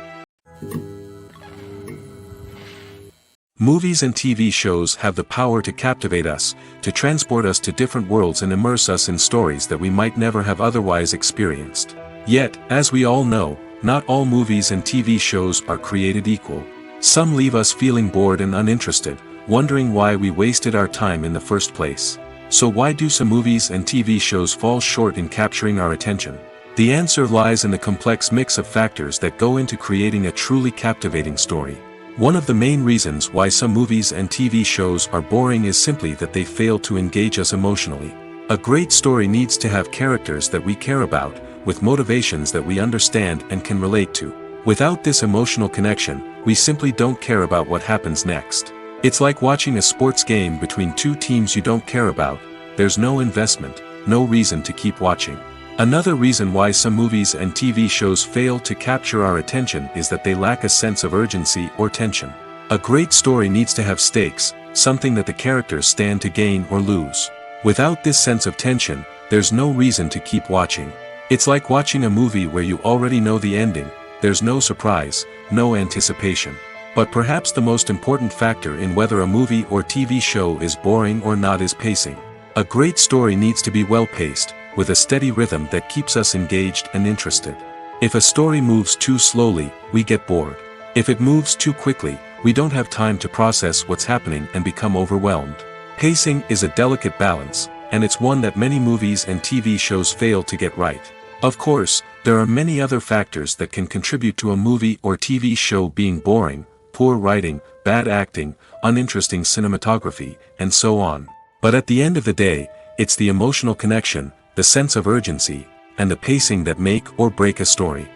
A: Movies and TV shows have the power to captivate us, to transport us to different worlds and immerse us in stories that we might never have otherwise experienced. Yet, as we all know, not all movies and TV shows are created equal. Some leave us feeling bored and uninterested, wondering why we wasted our time in the first place. So why do some movies and TV shows fall short in capturing our attention? The answer lies in the complex mix of factors that go into creating a truly captivating story. One of the main reasons why some movies and TV shows are boring is simply that they fail to engage us emotionally. A great story needs to have characters that we care about, with motivations that we understand and can relate to. Without this emotional connection, we simply don't care about what happens next. It's like watching a sports game between two teams you don't care about. There's no investment, no reason to keep watching. Another reason why some movies and TV shows fail to capture our attention is that they lack a sense of urgency or tension. A great story needs to have stakes, something that the characters stand to gain or lose. Without this sense of tension, there's no reason to keep watching. It's like watching a movie where you already know the ending. There's no surprise, no anticipation. But perhaps the most important factor in whether a movie or TV show is boring or not is pacing. A great story needs to be well-paced, with a steady rhythm that keeps us engaged and interested. If a story moves too slowly, we get bored. If it moves too quickly, we don't have time to process what's happening and become overwhelmed. Pacing is a delicate balance, and it's one that many movies and TV shows fail to get right. Of course, there are many other factors that can contribute to a movie or TV show being boring: poor writing, bad acting, uninteresting cinematography, and so on. But at the end of the day, it's the emotional connection, the sense of urgency, and the pacing that make or break a story.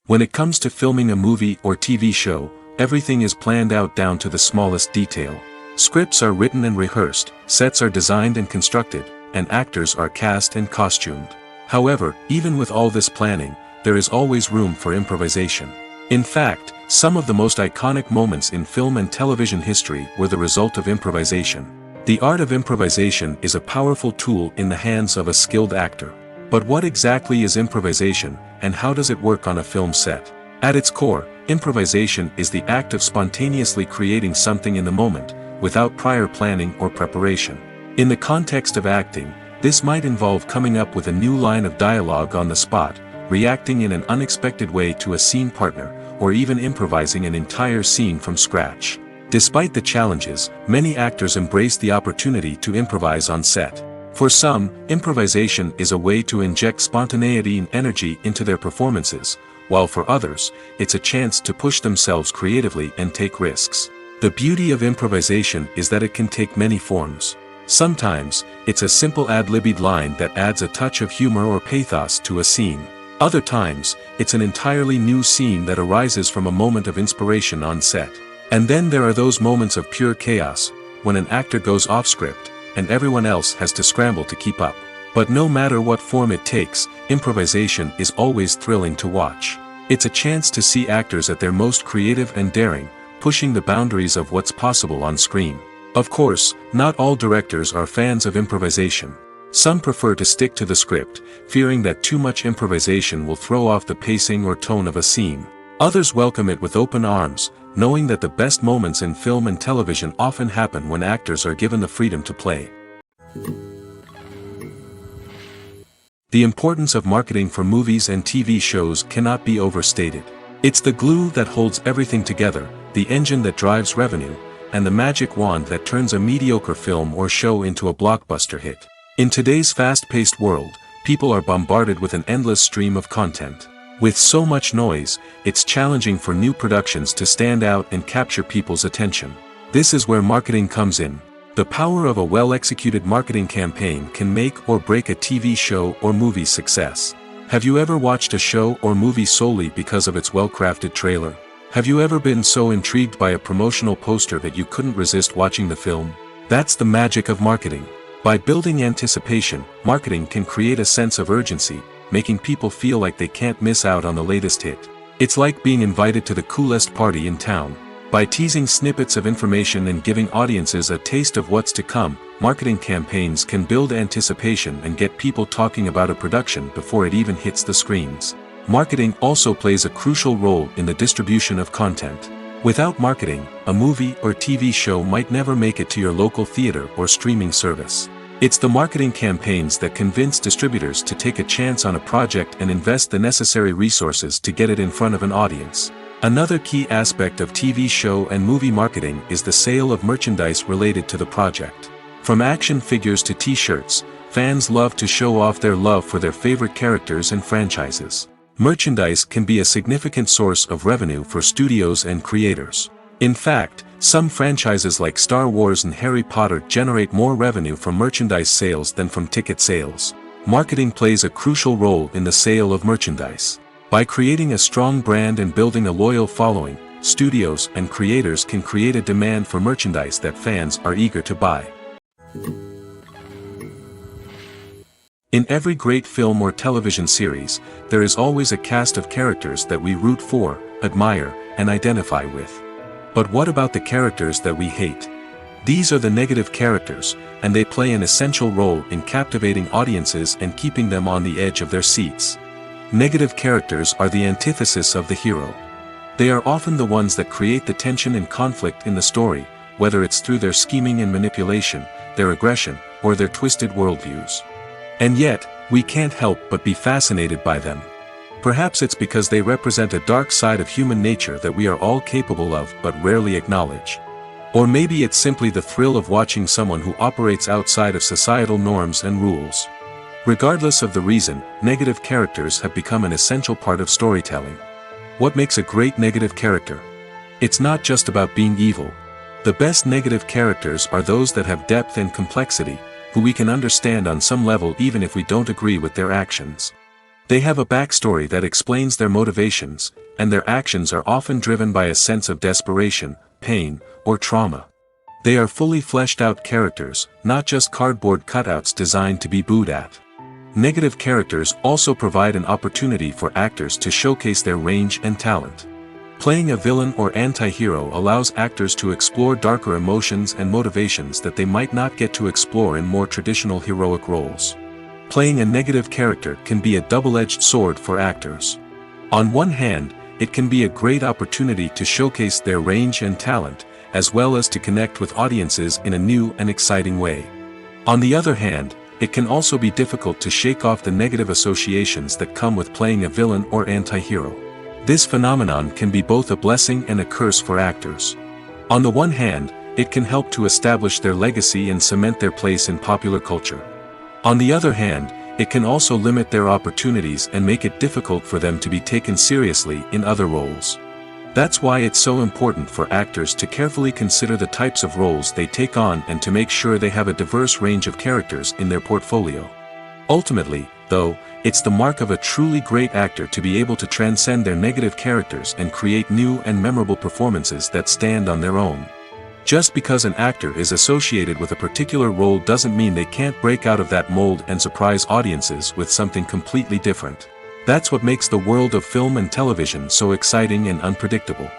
A: When it comes to filming a movie or TV show, everything is planned out down to the smallest detail. Scripts are written and rehearsed, sets are designed and constructed, and actors are cast and costumed. However, even with all this planning, there is always room for improvisation. In fact, some of the most iconic moments in film and television history were the result of improvisation. The art of improvisation is a powerful tool in the hands of a skilled actor. But what exactly is improvisation, and how does it work on a film set? At its core, improvisation is the act of spontaneously creating something in the moment, without prior planning or preparation. In the context of acting, this might involve coming up with a new line of dialogue on the spot, reacting in an unexpected way to a scene partner, or even improvising an entire scene from scratch. Despite the challenges, many actors embrace the opportunity to improvise on set. For some, improvisation is a way to inject spontaneity and energy into their performances, while for others, it's a chance to push themselves creatively and take risks. The beauty of improvisation is that it can take many forms. Sometimes, it's a simple ad-libbed line that adds a touch of humor or pathos to a scene. Other times, it's an entirely new scene that arises from a moment of inspiration on set. And then there are those moments of pure chaos, when an actor goes off script, and everyone else has to scramble to keep up. But no matter what form it takes, improvisation is always thrilling to watch. It's a chance to see actors at their most creative and daring, pushing the boundaries of what's possible on screen. Of course, not all directors are fans of improvisation. Some prefer to stick to the script, fearing that too much improvisation will throw off the pacing or tone of a scene. Others welcome it with open arms, knowing that the best moments in film and television often happen when actors are given the freedom to play. The importance of marketing for movies and TV shows cannot be overstated. It's the glue that holds everything together, the engine that drives revenue, and the magic wand that turns a mediocre film or show into a blockbuster hit. In today's fast-paced world, people are bombarded with an endless stream of content. With so much noise, it's challenging for new productions to stand out and capture people's attention. This is where marketing comes in. The power of a well-executed marketing campaign can make or break a TV show or movie's success. Have you ever watched a show or movie solely because of its well-crafted trailer? Have you ever been so intrigued by a promotional poster that you couldn't resist watching the film? That's the magic of marketing. By building anticipation, marketing can create a sense of urgency, making people feel like they can't miss out on the latest hit. It's like being invited to the coolest party in town. By teasing snippets of information and giving audiences a taste of what's to come, marketing campaigns can build anticipation and get people talking about a production before it even hits the screens. Marketing also plays a crucial role in the distribution of content. Without marketing, a movie or TV show might never make it to your local theater or streaming service. It's the marketing campaigns that convince distributors to take a chance on a project and invest the necessary resources to get it in front of an audience. Another key aspect of TV show and movie marketing is the sale of merchandise related to the project. From action figures to t-shirts, fans love to show off their love for their favorite characters and franchises. Merchandise can be a significant source of revenue for studios and creators. In fact, some franchises like Star Wars and Harry Potter generate more revenue from merchandise sales than from ticket sales. Marketing plays a crucial role in the sale of merchandise. By creating a strong brand and building a loyal following, studios and creators can create a demand for merchandise that fans are eager to buy. In every great film or television series, there is always a cast of characters that we root for, admire, and identify with. But what about the characters that we hate? These are the negative characters, and they play an essential role in captivating audiences and keeping them on the edge of their seats. Negative characters are the antithesis of the hero. They are often the ones that create the tension and conflict in the story, whether it's through their scheming and manipulation, their aggression, or their twisted worldviews. And yet, we can't help but be fascinated by them. Perhaps it's because they represent a dark side of human nature that we are all capable of but rarely acknowledge. Or maybe it's simply the thrill of watching someone who operates outside of societal norms and rules. Regardless of the reason, negative characters have become an essential part of storytelling. What makes a great negative character? It's not just about being evil. The best negative characters are those that have depth and complexity, who we can understand on some level even if we don't agree with their actions. They have a backstory that explains their motivations, and their actions are often driven by a sense of desperation, pain, or trauma. They are fully fleshed out characters, not just cardboard cutouts designed to be booed at. Negative characters also provide an opportunity for actors to showcase their range and talent. Playing a villain or anti-hero allows actors to explore darker emotions and motivations that they might not get to explore in more traditional heroic roles. Playing a negative character can be a double-edged sword for actors. On one hand, it can be a great opportunity to showcase their range and talent, as well as to connect with audiences in a new and exciting way. On the other hand, it can also be difficult to shake off the negative associations that come with playing a villain or anti-hero. This phenomenon can be both a blessing and a curse for actors. On the one hand, it can help to establish their legacy and cement their place in popular culture. On the other hand, it can also limit their opportunities and make it difficult for them to be taken seriously in other roles. That's why it's so important for actors to carefully consider the types of roles they take on and to make sure they have a diverse range of characters in their portfolio. Ultimately, though, it's the mark of a truly great actor to be able to transcend their negative characters and create new and memorable performances that stand on their own. Just because an actor is associated with a particular role doesn't mean they can't break out of that mold and surprise audiences with something completely different. That's what makes the world of film and television so exciting and unpredictable.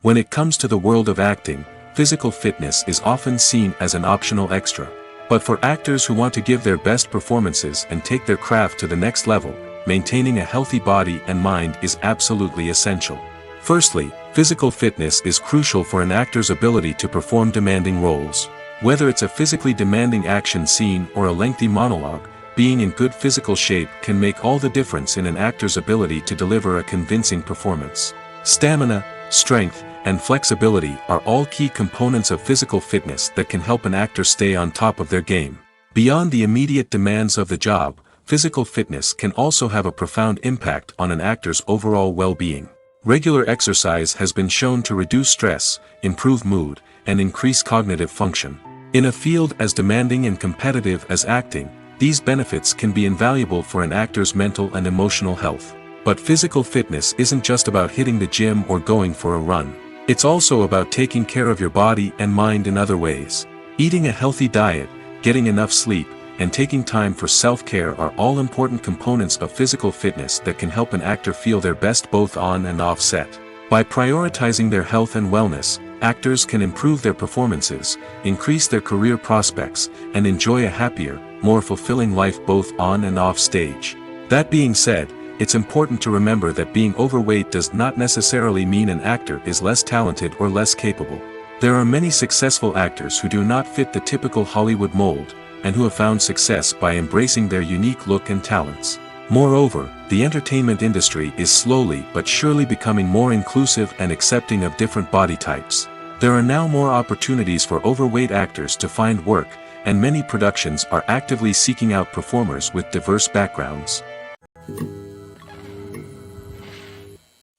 A: When it comes to the world of acting, physical fitness is often seen as an optional extra. But for actors who want to give their best performances and take their craft to the next level, maintaining a healthy body and mind is absolutely essential. Firstly, physical fitness is crucial for an actor's ability to perform demanding roles. Whether it's a physically demanding action scene or a lengthy monologue, being in good physical shape can make all the difference in an actor's ability to deliver a convincing performance. Stamina, strength, and flexibility are all key components of physical fitness that can help an actor stay on top of their game. Beyond the immediate demands of the job, physical fitness can also have a profound impact on an actor's overall well-being. Regular exercise has been shown to reduce stress, improve mood, and increase cognitive function. In a field as demanding and competitive as acting, these benefits can be invaluable for an actor's mental and emotional health. But physical fitness isn't just about hitting the gym or going for a run. It's also about taking care of your body and mind in other ways. Eating a healthy diet, getting enough sleep, and taking time for self-care are all important components of physical fitness that can help an actor feel their best both on and off set. By prioritizing their health and wellness, actors can improve their performances, increase their career prospects, and enjoy a happier, more fulfilling life both on and off stage. That being said, it's important to remember that being overweight does not necessarily mean an actor is less talented or less capable. There are many successful actors who do not fit the typical Hollywood mold, and who have found success by embracing their unique look and talents. Moreover, the entertainment industry is slowly but surely becoming more inclusive and accepting of different body types. There are now more opportunities for overweight actors to find work, and many productions are actively seeking out performers with diverse backgrounds.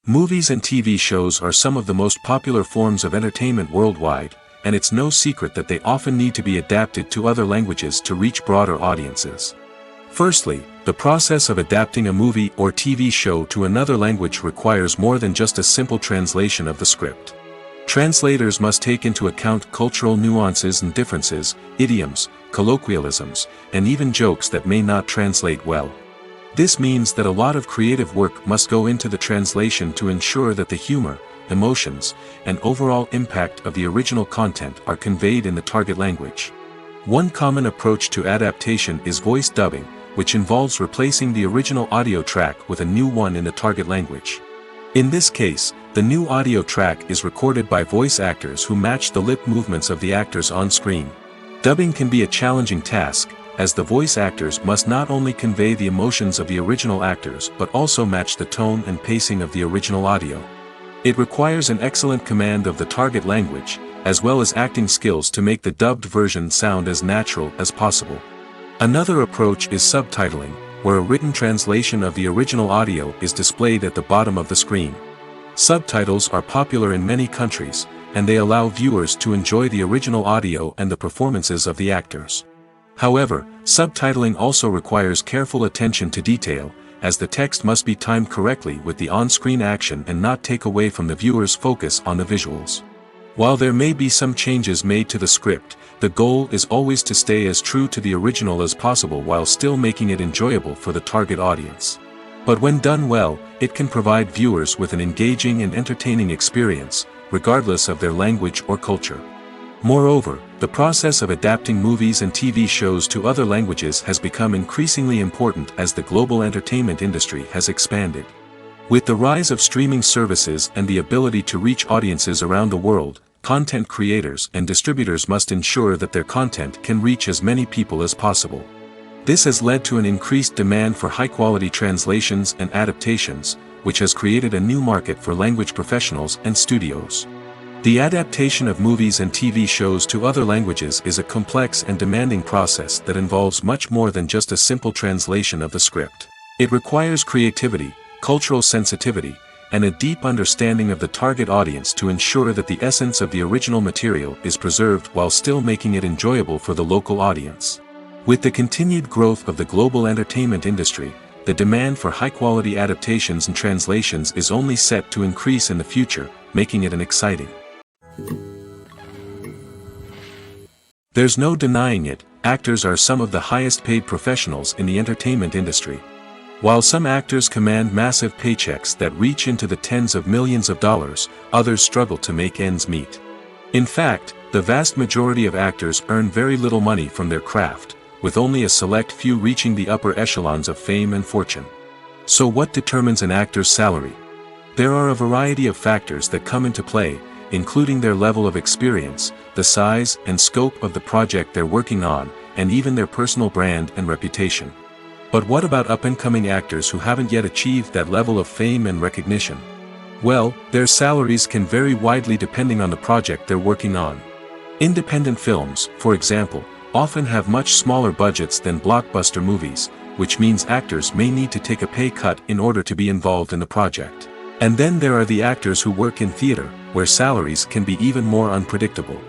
A: Movies and TV shows are some of the most popular forms of entertainment worldwide, and it's no secret that they often need to be adapted to other languages to reach broader audiences. Firstly, the process of adapting a movie or TV show to another language requires more than just a simple translation of the script. Translators must take into account cultural nuances and differences, idioms, colloquialisms, and even jokes that may not translate well. This means that a lot of creative work must go into the translation to ensure that the humor, emotions, and overall impact of the original content are conveyed in the target language. One common approach to adaptation is voice dubbing, which involves replacing the original audio track with a new one in the target language. In this case, the new audio track is recorded by voice actors who match the lip movements of the actors on screen. Dubbing can be a challenging task, as the voice actors must not only convey the emotions of the original actors but also match the tone and pacing of the original audio. It requires an excellent command of the target language, as well as acting skills to make the dubbed version sound as natural as possible. Another approach is subtitling, where a written translation of the original audio is displayed at the bottom of the screen. Subtitles are popular in many countries, and they allow viewers to enjoy the original audio and the performances of the actors. However, subtitling also requires careful attention to detail, as the text must be timed correctly with the on-screen action and not take away from the viewer's focus on the visuals. While there may be some changes made to the script, the goal is always to stay as true to the original as possible while still making it enjoyable for the target audience. But when done well, it can provide viewers with an engaging and entertaining experience, regardless of their language or culture. Moreover, the process of adapting movies and TV shows to other languages has become increasingly important as the global entertainment industry has expanded. With the rise of streaming services and the ability to reach audiences around the world, content creators and distributors must ensure that their content can reach as many people as possible. This has led to an increased demand for high-quality translations and adaptations, which has created a new market for language professionals and studios. The adaptation of movies and TV shows to other languages is a complex and demanding process that involves much more than just a simple translation of the script. It requires creativity, cultural sensitivity, and a deep understanding of the target audience to ensure that the essence of the original material is preserved while still making it enjoyable for the local audience. With the continued growth of the global entertainment industry, the demand for high-quality adaptations and translations is only set to increase in the future, making it exciting. There's no denying it, actors are some of the highest-paid professionals in the entertainment industry. While some actors command massive paychecks that reach into the tens of millions of dollars, others struggle to make ends meet. In fact, the vast majority of actors earn very little money from their craft, with only a select few reaching the upper echelons of fame and fortune. So what determines an actor's salary? There are a variety of factors that come into play, including their level of experience, the size and scope of the project they're working on, and even their personal brand and reputation. But what about up-and-coming actors who haven't yet achieved that level of fame and recognition? Well, their salaries can vary widely depending on the project they're working on. Independent films, for example, often have much smaller budgets than blockbuster movies, which means actors may need to take a pay cut in order to be involved in the project. And then there are the actors who work in theater, where salaries can be even more unpredictable.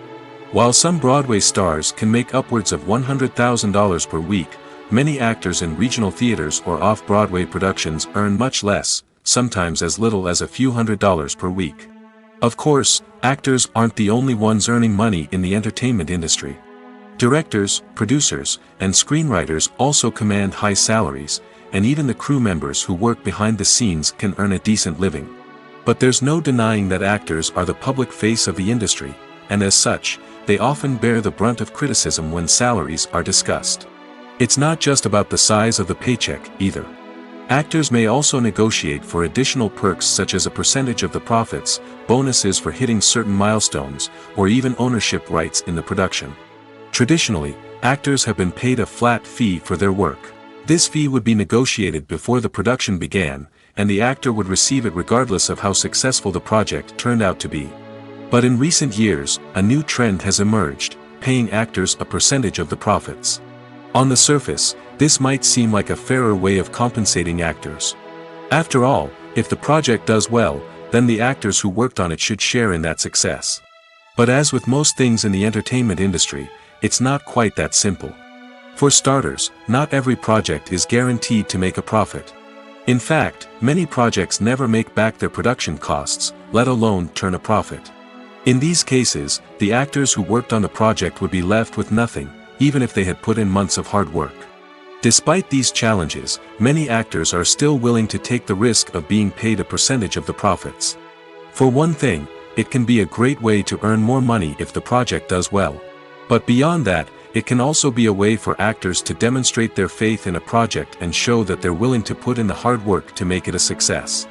A: While some Broadway stars can make upwards of $100,000 per week, many actors in regional theaters or off-Broadway productions earn much less, sometimes as little as a few $100s per week. Of course, actors aren't the only ones earning money in the entertainment industry. Directors, producers, and screenwriters also command high salaries, and even the crew members who work behind the scenes can earn a decent living. But there's no denying that actors are the public face of the industry, and as such, they often bear the brunt of criticism when salaries are discussed. It's not just about the size of the paycheck, either. Actors may also negotiate for additional perks such as a percentage of the profits, bonuses for hitting certain milestones, or even ownership rights in the production. Traditionally, actors have been paid a flat fee for their work. This fee would be negotiated before the production began, and the actor would receive it regardless of how successful the project turned out to be. But in recent years, a new trend has emerged, paying actors a percentage of the profits. On the surface, this might seem like a fairer way of compensating actors. After all, if the project does well, then the actors who worked on it should share in that success. But as with most things in the entertainment industry, it's not quite that simple. For starters, not every project is guaranteed to make a profit. In fact, many projects never make back their production costs, let alone turn a profit. In these cases, the actors who worked on the project would be left with nothing, even if they had put in months of hard work. Despite these challenges, many actors are still willing to take the risk of being paid a percentage of the profits. For one thing, it can be a great way to earn more money if the project does well. But beyond that, it can also be a way for actors to demonstrate their faith in a project and show that they're willing to put in the hard work to make it a success.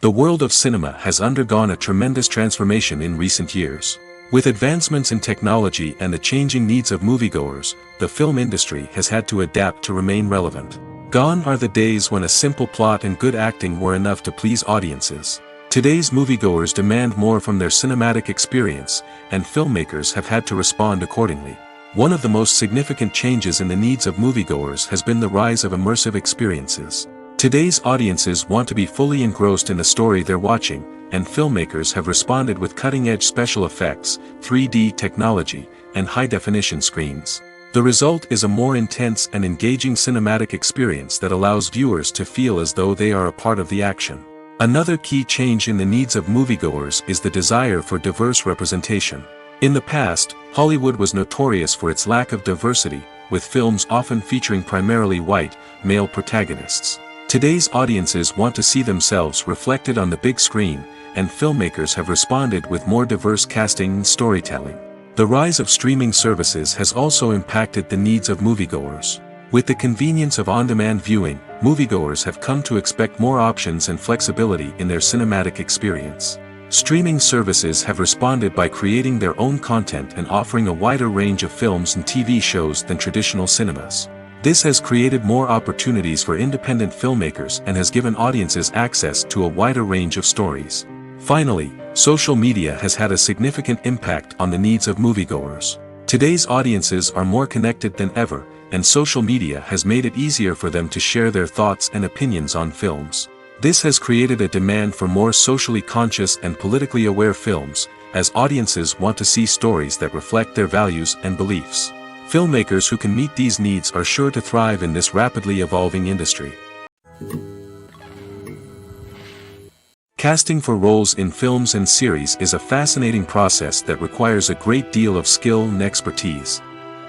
A: The world of cinema has undergone a tremendous transformation in recent years. With advancements in technology and the changing needs of moviegoers, the film industry has had to adapt to remain relevant. Gone are the days when a simple plot and good acting were enough to please audiences. Today's moviegoers demand more from their cinematic experience, and filmmakers have had to respond accordingly. One of the most significant changes in the needs of moviegoers has been the rise of immersive experiences. Today's audiences want to be fully engrossed in the story they're watching, and filmmakers have responded with cutting-edge special effects, 3D technology, and high-definition screens. The result is a more intense and engaging cinematic experience that allows viewers to feel as though they are a part of the action. Another key change in the needs of moviegoers is the desire for diverse representation. In the past, Hollywood was notorious for its lack of diversity, with films often featuring primarily white, male protagonists. Today's audiences want to see themselves reflected on the big screen, and filmmakers have responded with more diverse casting and storytelling. The rise of streaming services has also impacted the needs of moviegoers. With the convenience of on-demand viewing, moviegoers have come to expect more options and flexibility in their cinematic experience. Streaming services have responded by creating their own content and offering a wider range of films and TV shows than traditional cinemas. This has created more opportunities for independent filmmakers and has given audiences access to a wider range of stories. Finally, social media has had a significant impact on the needs of moviegoers. Today's audiences are more connected than ever, and social media has made it easier for them to share their thoughts and opinions on films. This has created a demand for more socially conscious and politically aware films, as audiences want to see stories that reflect their values and beliefs. Filmmakers who can meet these needs are sure to thrive in this rapidly evolving industry. Casting for roles in films and series is a fascinating process that requires a great deal of skill and expertise.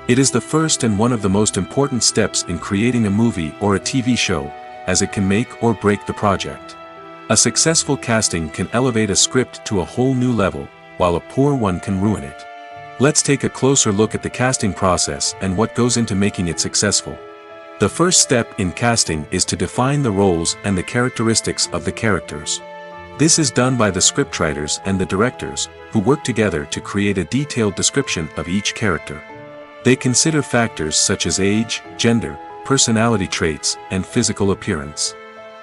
A: It is the first and one of the most important steps in creating a movie or a TV show, as it can make or break the project. A successful casting can elevate a script to a whole new level, while a poor one can ruin it. Let's take a closer look at the casting process and what goes into making it successful. The first step in casting is to define the roles and the characteristics of the characters. This is done by the scriptwriters and the directors, who work together to create a detailed description of each character. They consider factors such as age, gender, personality traits, and physical appearance.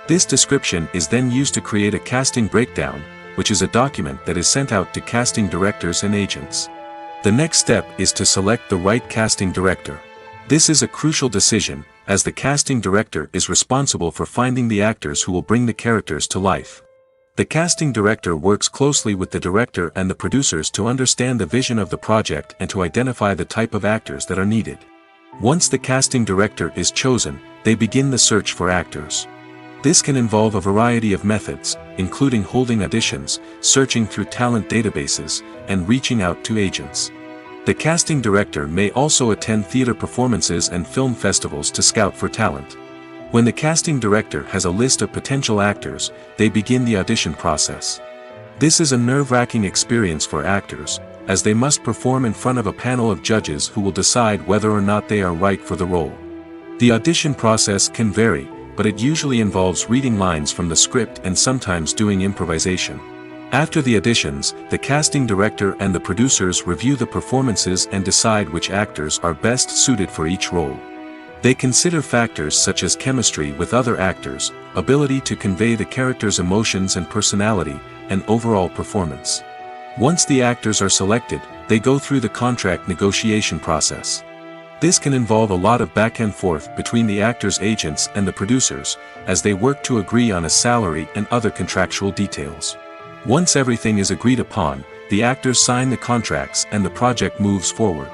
A: This description is then used to create a casting breakdown, which is a document that is sent out to casting directors and agents. The next step is to select the right casting director. This is a crucial decision, as the casting director is responsible for finding the actors who will bring the characters to life. The casting director works closely with the director and the producers to understand the vision of the project and to identify the type of actors that are needed. Once the casting director is chosen, they begin the search for actors. This can involve a variety of methods, including holding auditions, searching through talent databases, and reaching out to agents. The casting director may also attend theater performances and film festivals to scout for talent. When the casting director has a list of potential actors, they begin the audition process. This is a nerve-wracking experience for actors, as they must perform in front of a panel of judges who will decide whether or not they are right for the role. The audition process can vary, but it usually involves reading lines from the script and sometimes doing improvisation. After the auditions, the casting director and the producers review the performances and decide which actors are best suited for each role. They consider factors such as chemistry with other actors, ability to convey the character's emotions and personality, and overall performance. Once the actors are selected, they go through the contract negotiation process. This can involve a lot of back and forth between the actors' agents and the producers, as they work to agree on a salary and other contractual details. Once everything is agreed upon, the actors sign the contracts and the project moves forward.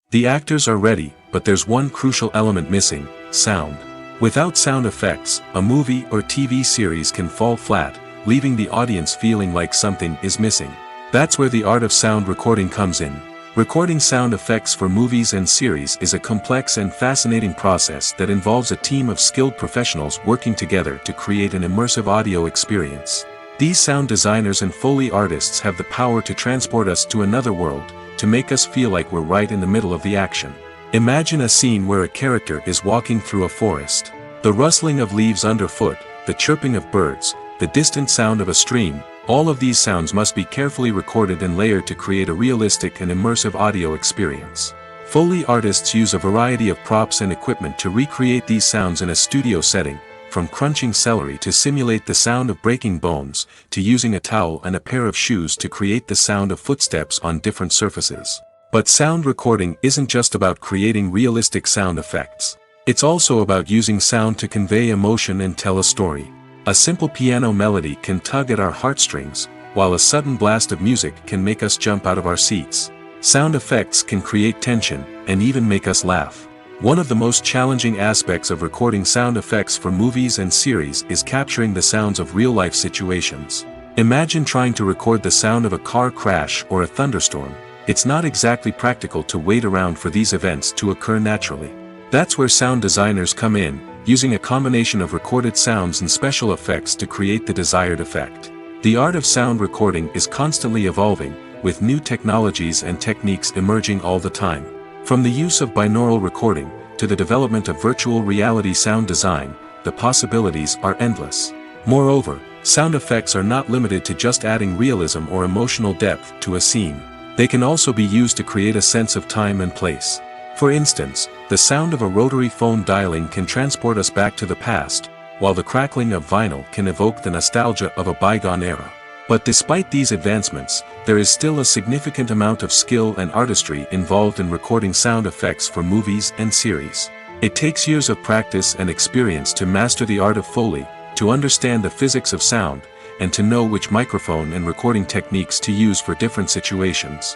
A: The actors are ready, but there's one crucial element missing: sound. Without sound effects, a movie or TV series can fall flat, leaving the audience feeling like something is missing. That's where the art of sound recording comes in. Recording sound effects for movies and series is a complex and fascinating process that involves a team of skilled professionals working together to create an immersive audio experience. These sound designers and Foley artists have the power to transport us to another world, to make us feel like we're right in the middle of the action. Imagine a scene where a character is walking through a forest. The rustling of leaves underfoot, the chirping of birds, the distant sound of a stream, all of these sounds must be carefully recorded and layered to create a realistic and immersive audio experience. Foley artists use a variety of props and equipment to recreate these sounds in a studio setting, from crunching celery to simulate the sound of breaking bones, to using a towel and a pair of shoes to create the sound of footsteps on different surfaces. But sound recording isn't just about creating realistic sound effects. It's also about using sound to convey emotion and tell a story. A simple piano melody can tug at our heartstrings, while a sudden blast of music can make us jump out of our seats. Sound effects can create tension, and even make us laugh. One of the most challenging aspects of recording sound effects for movies and series is capturing the sounds of real-life situations. Imagine trying to record the sound of a car crash or a thunderstorm. It's not exactly practical to wait around for these events to occur naturally. That's where sound designers come in, using a combination of recorded sounds and special effects to create the desired effect. The art of sound recording is constantly evolving, with new technologies and techniques emerging all the time. From the use of binaural recording, to the development of virtual reality sound design, the possibilities are endless. Moreover, sound effects are not limited to just adding realism or emotional depth to a scene. They can also be used to create a sense of time and place. For instance, the sound of a rotary phone dialing can transport us back to the past, while the crackling of vinyl can evoke the nostalgia of a bygone era. But despite these advancements, there is still a significant amount of skill and artistry involved in recording sound effects for movies and series. It takes years of practice and experience to master the art of Foley, to understand the physics of sound, and to know which microphone and recording techniques to use for different situations.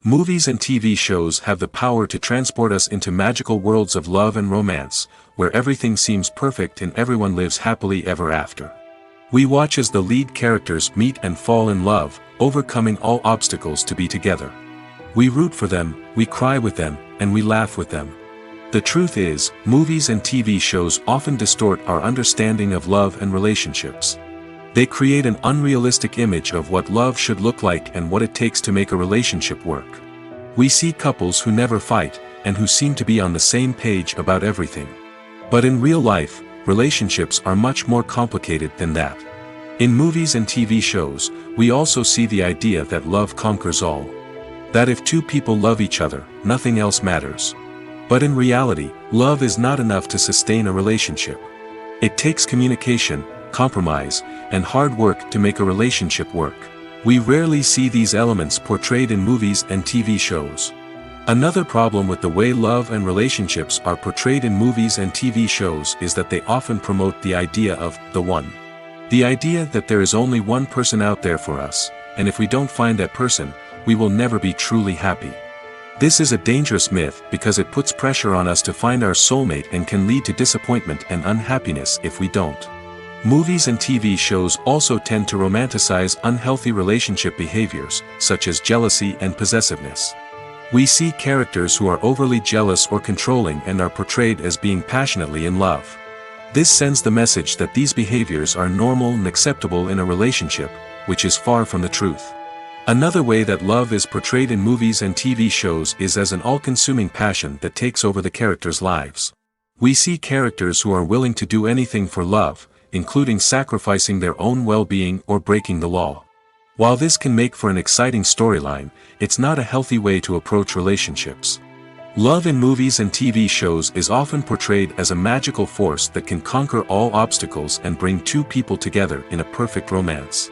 A: Movies and TV shows have the power to transport us into magical worlds of love and romance, where everything seems perfect and everyone lives happily ever after. We watch as the lead characters meet and fall in love, overcoming all obstacles to be together. We root for them, we cry with them, and we laugh with them. The truth is, movies and TV shows often distort our understanding of love and relationships. They create an unrealistic image of what love should look like and what it takes to make a relationship work. We see couples who never fight, and who seem to be on the same page about everything. But in real life, relationships are much more complicated than that. In movies and TV shows, we also see the idea that love conquers all. That if two people love each other, nothing else matters. But in reality, love is not enough to sustain a relationship. It takes communication, compromise, and hard work to make a relationship work. We rarely see these elements portrayed in movies and TV shows. Another problem with the way love and relationships are portrayed in movies and TV shows is that they often promote the idea of the one. The idea that there is only one person out there for us, and if we don't find that person, we will never be truly happy. This is a dangerous myth because it puts pressure on us to find our soulmate and can lead to disappointment and unhappiness if we don't. Movies and TV shows also tend to romanticize unhealthy relationship behaviors, such as jealousy and possessiveness. We see characters who are overly jealous or controlling and are portrayed as being passionately in love. This sends the message that these behaviors are normal and acceptable in a relationship, which is far from the truth. Another way that love is portrayed in movies and TV shows is as an all-consuming passion that takes over the characters' lives. We see characters who are willing to do anything for love, including sacrificing their own well-being or breaking the law. While this can make for an exciting storyline, it's not a healthy way to approach relationships. Love in movies and TV shows is often portrayed as a magical force that can conquer all obstacles and bring two people together in a perfect romance.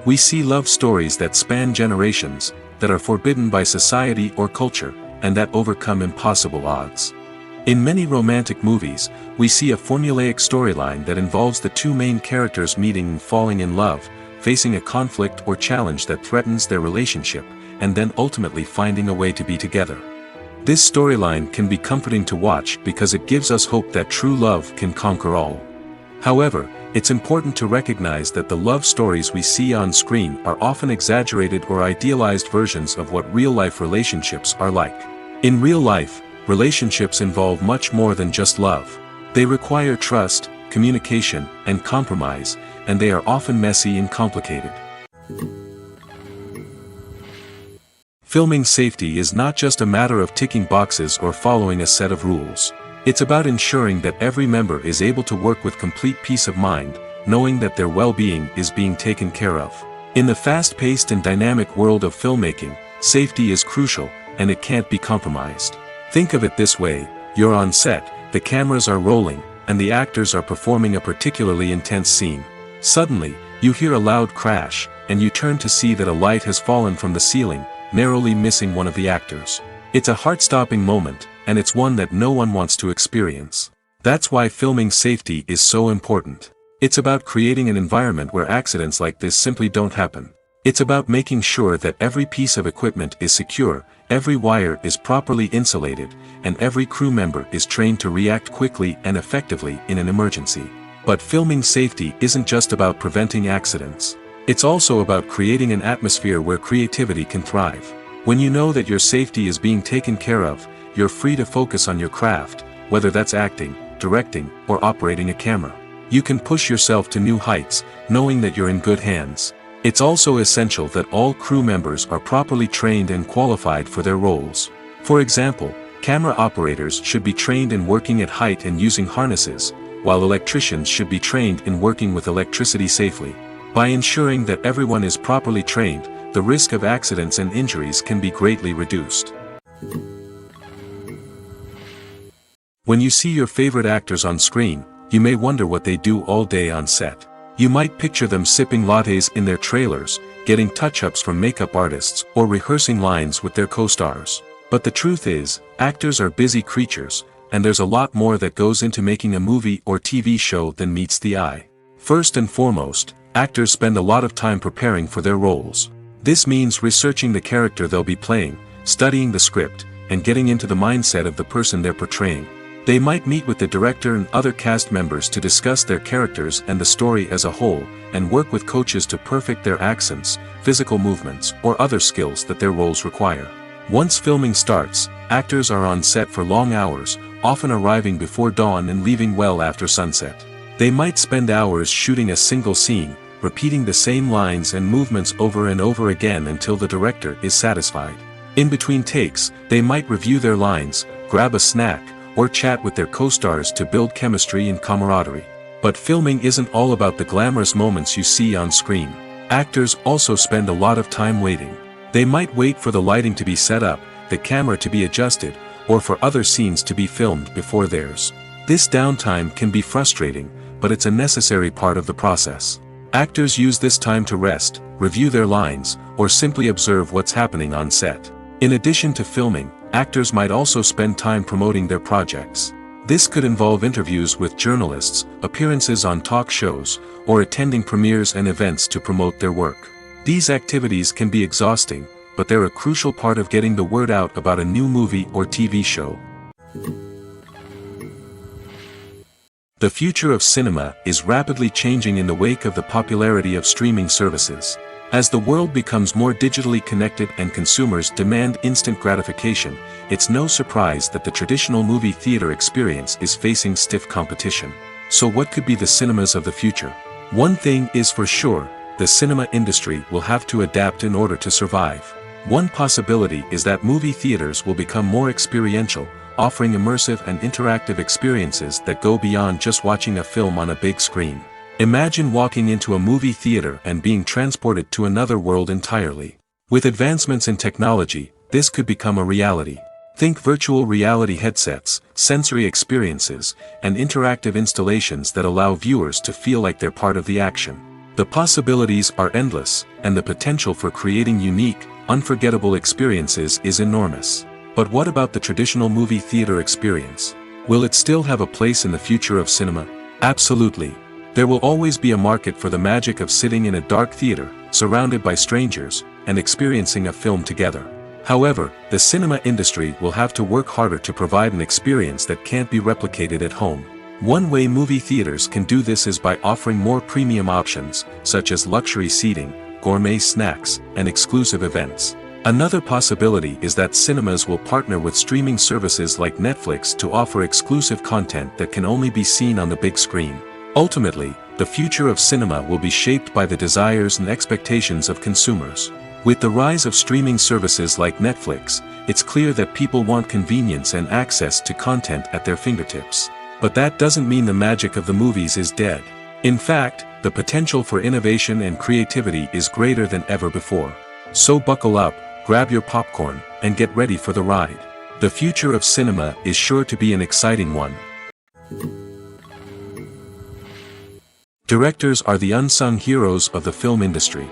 A: We see love stories that span generations, that are forbidden by society or culture, and that overcome impossible odds. In many romantic movies, we see a formulaic storyline that involves the two main characters meeting and falling in love, facing a conflict or challenge that threatens their relationship, and then ultimately finding a way to be together. This storyline can be comforting to watch because it gives us hope that true love can conquer all. However, it's important to recognize that the love stories we see on screen are often exaggerated or idealized versions of what real-life relationships are like. In real life, relationships involve much more than just love. They require trust, communication, and compromise, and they are often messy and complicated. Filming safety is not just a matter of ticking boxes or following a set of rules. It's about ensuring that every member is able to work with complete peace of mind, knowing that their well-being is being taken care of. In the fast-paced and dynamic world of filmmaking, safety is crucial, and it can't be compromised. Think of it this way: you're on set, the cameras are rolling, and the actors are performing a particularly intense scene. Suddenly, you hear a loud crash, and you turn to see that a light has fallen from the ceiling, narrowly missing one of the actors. It's a heart-stopping moment, and it's one that no one wants to experience. That's why filming safety is so important. It's about creating an environment where accidents like this simply don't happen. It's about making sure that every piece of equipment is secure, every wire is properly insulated, and every crew member is trained to react quickly and effectively in an emergency. But filming safety isn't just about preventing accidents. It's also about creating an atmosphere where creativity can thrive. When you know that your safety is being taken care of, you're free to focus on your craft, whether that's acting, directing, or operating a camera. You can push yourself to new heights, knowing that you're in good hands. It's also essential that all crew members are properly trained and qualified for their roles. For example, camera operators should be trained in working at height and using harnesses, while electricians should be trained in working with electricity safely. By ensuring that everyone is properly trained, the risk of accidents and injuries can be greatly reduced. When you see your favorite actors on screen, you may wonder what they do all day on set. You might picture them sipping lattes in their trailers, getting touch-ups from makeup artists, or rehearsing lines with their co-stars. But the truth is, actors are busy creatures, and there's a lot more that goes into making a movie or TV show than meets the eye. First and foremost, actors spend a lot of time preparing for their roles. This means researching the character they'll be playing, studying the script, and getting into the mindset of the person they're portraying. They might meet with the director and other cast members to discuss their characters and the story as a whole, and work with coaches to perfect their accents, physical movements, or other skills that their roles require. Once filming starts, actors are on set for long hours, often arriving before dawn and leaving well after sunset. They might spend hours shooting a single scene, repeating the same lines and movements over and over again until the director is satisfied. In between takes, they might review their lines, grab a snack, or chat with their co-stars to build chemistry and camaraderie. But filming isn't all about the glamorous moments you see on screen. Actors also spend a lot of time waiting. They might wait for the lighting to be set up, the camera to be adjusted, or for other scenes to be filmed before theirs. This downtime can be frustrating, but it's a necessary part of the process. Actors use this time to rest, review their lines, or simply observe what's happening on set. In addition to filming, actors might also spend time promoting their projects. This could involve interviews with journalists, appearances on talk shows, or attending premieres and events to promote their work. These activities can be exhausting, but they're a crucial part of getting the word out about a new movie or TV show. The future of cinema is rapidly changing in the wake of the popularity of streaming services. As the world becomes more digitally connected and consumers demand instant gratification, it's no surprise that the traditional movie theater experience is facing stiff competition. So what could be the cinemas of the future? One thing is for sure, the cinema industry will have to adapt in order to survive. One possibility is that movie theaters will become more experiential, offering immersive and interactive experiences that go beyond just watching a film on a big screen. Imagine walking into a movie theater and being transported to another world entirely. With advancements in technology, this could become a reality. Think virtual reality headsets, sensory experiences, and interactive installations that allow viewers to feel like they're part of the action. The possibilities are endless, and the potential for creating unique, unforgettable experiences is enormous. But what about the traditional movie theater experience? Will it still have a place in the future of cinema? Absolutely. There will always be a market for the magic of sitting in a dark theater, surrounded by strangers, and experiencing a film together. However, the cinema industry will have to work harder to provide an experience that can't be replicated at home. One way movie theaters can do this is by offering more premium options, such as luxury seating, gourmet snacks, and exclusive events. Another possibility is that cinemas will partner with streaming services like Netflix to offer exclusive content that can only be seen on the big screen. Ultimately, the future of cinema will be shaped by the desires and expectations of consumers. With the rise of streaming services like Netflix, it's clear that people want convenience and access to content at their fingertips. But that doesn't mean the magic of the movies is dead. In fact, the potential for innovation and creativity is greater than ever before. So buckle up, grab your popcorn, and get ready for the ride. The future of cinema is sure to be an exciting one. Directors are the unsung heroes of the film industry.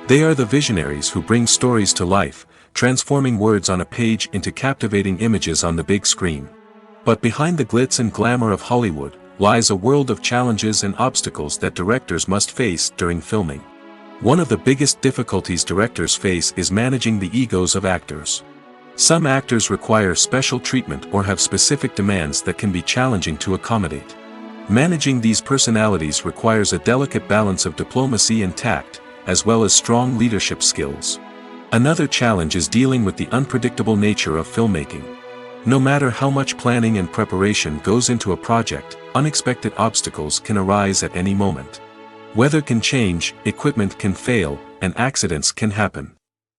A: They are the visionaries who bring stories to life, transforming words on a page into captivating images on the big screen. But behind the glitz and glamour of Hollywood lies a world of challenges and obstacles that directors must face during filming. One of the biggest difficulties directors face is managing the egos of actors. Some actors require special treatment or have specific demands that can be challenging to accommodate. Managing these personalities requires a delicate balance of diplomacy and tact, as well as strong leadership skills. Another challenge is dealing with the unpredictable nature of filmmaking. No matter how much planning and preparation goes into a project, unexpected obstacles can arise at any moment. Weather can change, equipment can fail, and accidents can happen.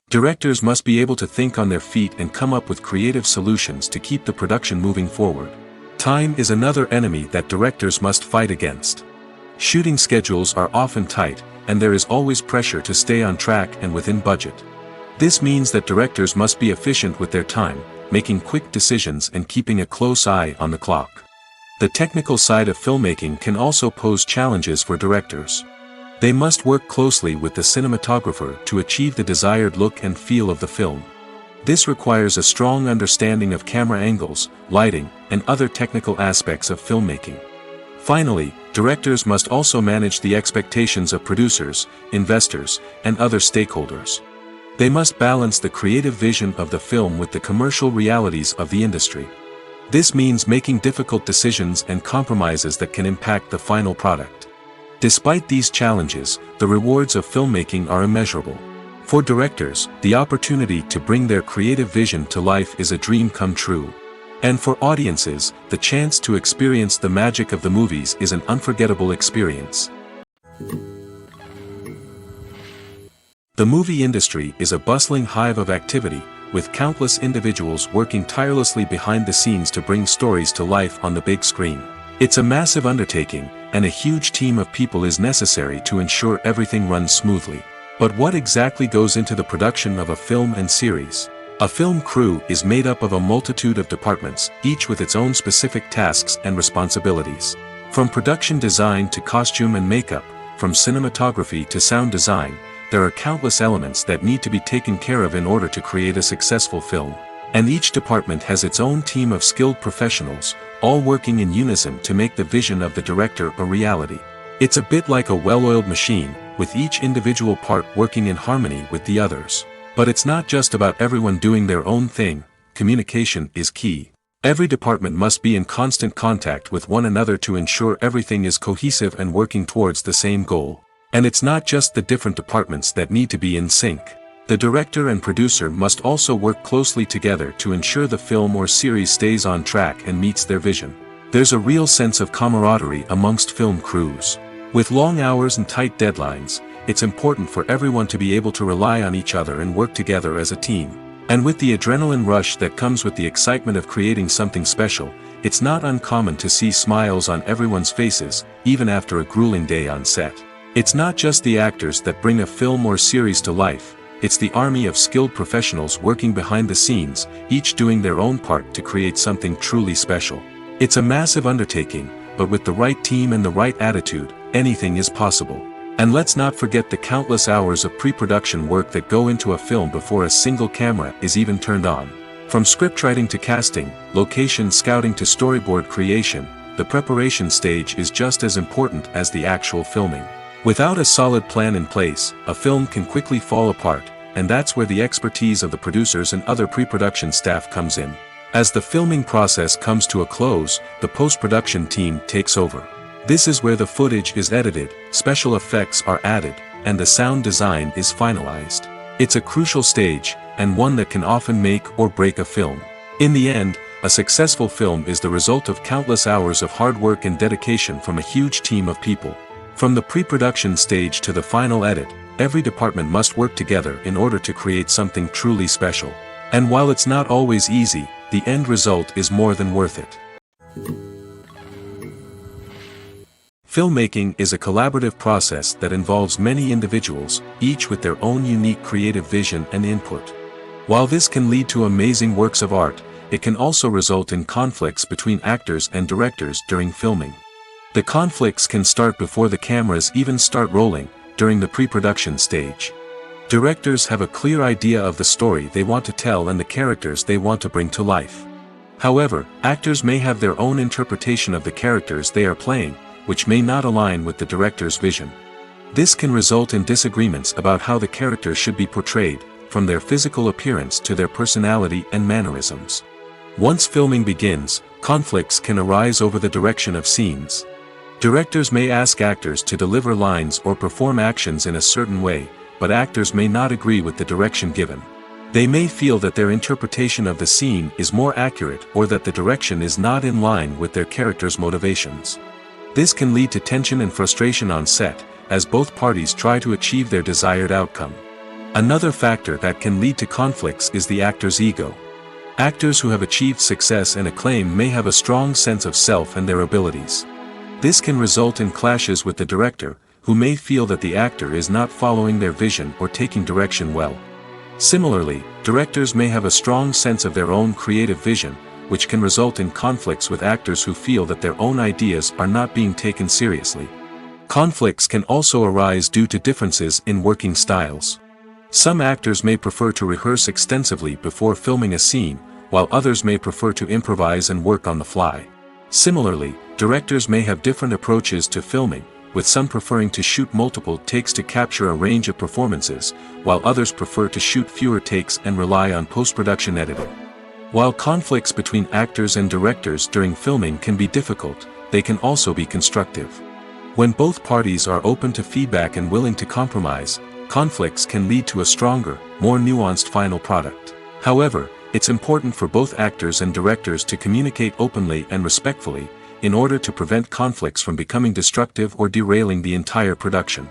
A: Directors must be able to think on their feet and come up with creative solutions to keep the production moving forward. Time is another enemy that directors must fight against. Shooting schedules are often tight, and there is always pressure to stay on track and within budget. This means that directors must be efficient with their time, making quick decisions and keeping a close eye on the clock. The technical side of filmmaking can also pose challenges for directors. They must work closely with the cinematographer to achieve the desired look and feel of the film. This requires a strong understanding of camera angles, lighting, and other technical aspects of filmmaking. Finally, directors must also manage the expectations of producers, investors, and other stakeholders. They must balance the creative vision of the film with the commercial realities of the industry. This means making difficult decisions and compromises that can impact the final product. Despite these challenges, the rewards of filmmaking are immeasurable. For directors, the opportunity to bring their creative vision to life is a dream come true. And for audiences, the chance to experience the magic of the movies is an unforgettable experience. The movie industry is a bustling hive of activity, with countless individuals working tirelessly behind the scenes to bring stories to life on the big screen. It's a massive undertaking, and a huge team of people is necessary to ensure everything runs smoothly. But what exactly goes into the production of a film and series? A film crew is made up of a multitude of departments, each with its own specific tasks and responsibilities. From production design to costume and makeup, from cinematography to sound design, there are countless elements that need to be taken care of in order to create a successful film. And each department has its own team of skilled professionals, all working in unison to make the vision of the director a reality. It's a bit like a well-oiled machine, with each individual part working in harmony with the others. But it's not just about everyone doing their own thing. Communication is key. Every department must be in constant contact with one another to ensure everything is cohesive and working towards the same goal. And it's not just the different departments that need to be in sync. The director and producer must also work closely together to ensure the film or series stays on track and meets their vision. There's a real sense of camaraderie amongst film crews. With long hours and tight deadlines, it's important for everyone to be able to rely on each other and work together as a team. And with the adrenaline rush that comes with the excitement of creating something special, it's not uncommon to see smiles on everyone's faces, even after a grueling day on set. It's not just the actors that bring a film or series to life, it's the army of skilled professionals working behind the scenes, each doing their own part to create something truly special. It's a massive undertaking, but with the right team and the right attitude, anything is possible. And let's not forget the countless hours of pre-production work that go into a film before a single camera is even turned on. From scriptwriting to casting, location scouting to storyboard creation, the preparation stage is just as important as the actual filming. Without a solid plan in place, a film can quickly fall apart, and that's where the expertise of the producers and other pre-production staff comes in. As the filming process comes to a close, the post-production team takes over. This is where the footage is edited, special effects are added, and the sound design is finalized. It's a crucial stage, and one that can often make or break a film. In the end, a successful film is the result of countless hours of hard work and dedication from a huge team of people. From the pre-production stage to the final edit, every department must work together in order to create something truly special. And while it's not always easy, the end result is more than worth it. Filmmaking is a collaborative process that involves many individuals, each with their own unique creative vision and input. While this can lead to amazing works of art, it can also result in conflicts between actors and directors during filming. The conflicts can start before the cameras even start rolling, during the pre-production stage. Directors have a clear idea of the story they want to tell and the characters they want to bring to life. However, actors may have their own interpretation of the characters they are playing, which may not align with the director's vision. This can result in disagreements about how the character should be portrayed, from their physical appearance to their personality and mannerisms. Once filming begins, conflicts can arise over the direction of scenes. Directors may ask actors to deliver lines or perform actions in a certain way, but actors may not agree with the direction given. They may feel that their interpretation of the scene is more accurate or that the direction is not in line with their character's motivations. This can lead to tension and frustration on set, as both parties try to achieve their desired outcome. Another factor that can lead to conflicts is the actor's ego. Actors who have achieved success and acclaim may have a strong sense of self and their abilities. This can result in clashes with the director, who may feel that the actor is not following their vision or taking direction well. Similarly, directors may have a strong sense of their own creative vision, which can result in conflicts with actors who feel that their own ideas are not being taken seriously. Conflicts can also arise due to differences in working styles. Some actors may prefer to rehearse extensively before filming a scene, while others may prefer to improvise and work on the fly. Similarly, directors may have different approaches to filming, with some preferring to shoot multiple takes to capture a range of performances, while others prefer to shoot fewer takes and rely on post-production editing. While conflicts between actors and directors during filming can be difficult, they can also be constructive. When both parties are open to feedback and willing to compromise, conflicts can lead to a stronger, more nuanced final product. However, it's important for both actors and directors to communicate openly and respectfully, in order to prevent conflicts from becoming destructive or derailing the entire production.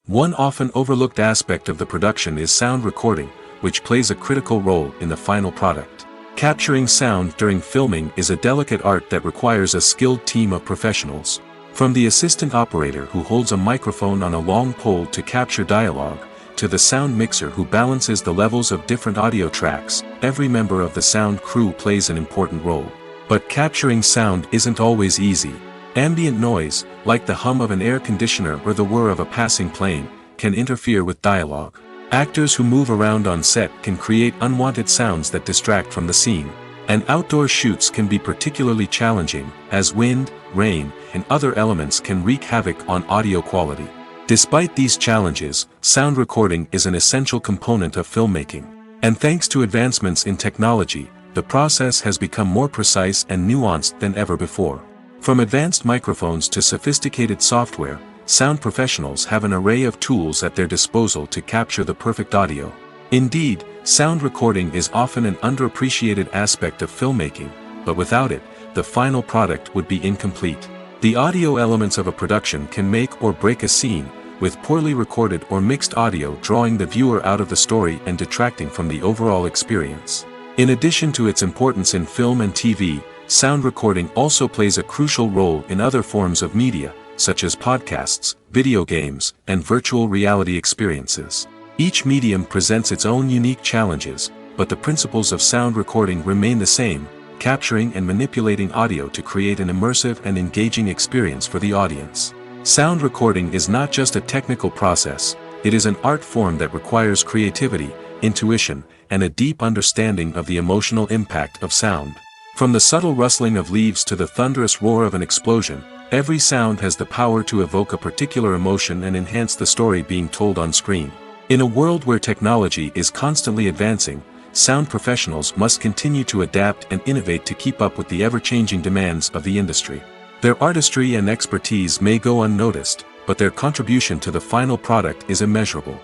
A: One often overlooked aspect of the production is sound recording, which plays a critical role in the final product. Capturing sound during filming is a delicate art that requires a skilled team of professionals. From the assistant operator who holds a microphone on a long pole to capture dialogue, to the sound mixer who balances the levels of different audio tracks, every member of the sound crew plays an important role. But capturing sound isn't always easy. Ambient noise, like the hum of an air conditioner or the whir of a passing plane, can interfere with dialogue. Actors who move around on set can create unwanted sounds that distract from the scene. And outdoor shoots can be particularly challenging, as wind, rain, and other elements can wreak havoc on audio quality. Despite these challenges, sound recording is an essential component of filmmaking. And thanks to advancements in technology, the process has become more precise and nuanced than ever before. From advanced microphones to sophisticated software, sound professionals have an array of tools at their disposal to capture the perfect audio. Indeed, sound recording is often an underappreciated aspect of filmmaking, but without it, the final product would be incomplete. The audio elements of a production can make or break a scene, with poorly recorded or mixed audio drawing the viewer out of the story and detracting from the overall experience. In addition to its importance in film and TV, sound recording also plays a crucial role in other forms of media, such as podcasts, video games, and virtual reality experiences. Each medium presents its own unique challenges, but the principles of sound recording remain the same, capturing and manipulating audio to create an immersive and engaging experience for the audience. Sound recording is not just a technical process, it is an art form that requires creativity, intuition, and a deep understanding of the emotional impact of sound. From the subtle rustling of leaves to the thunderous roar of an explosion, every sound has the power to evoke a particular emotion and enhance the story being told on screen. In a world where technology is constantly advancing, sound professionals must continue to adapt and innovate to keep up with the ever-changing demands of the industry. Their artistry and expertise may go unnoticed, but their contribution to the final product is immeasurable.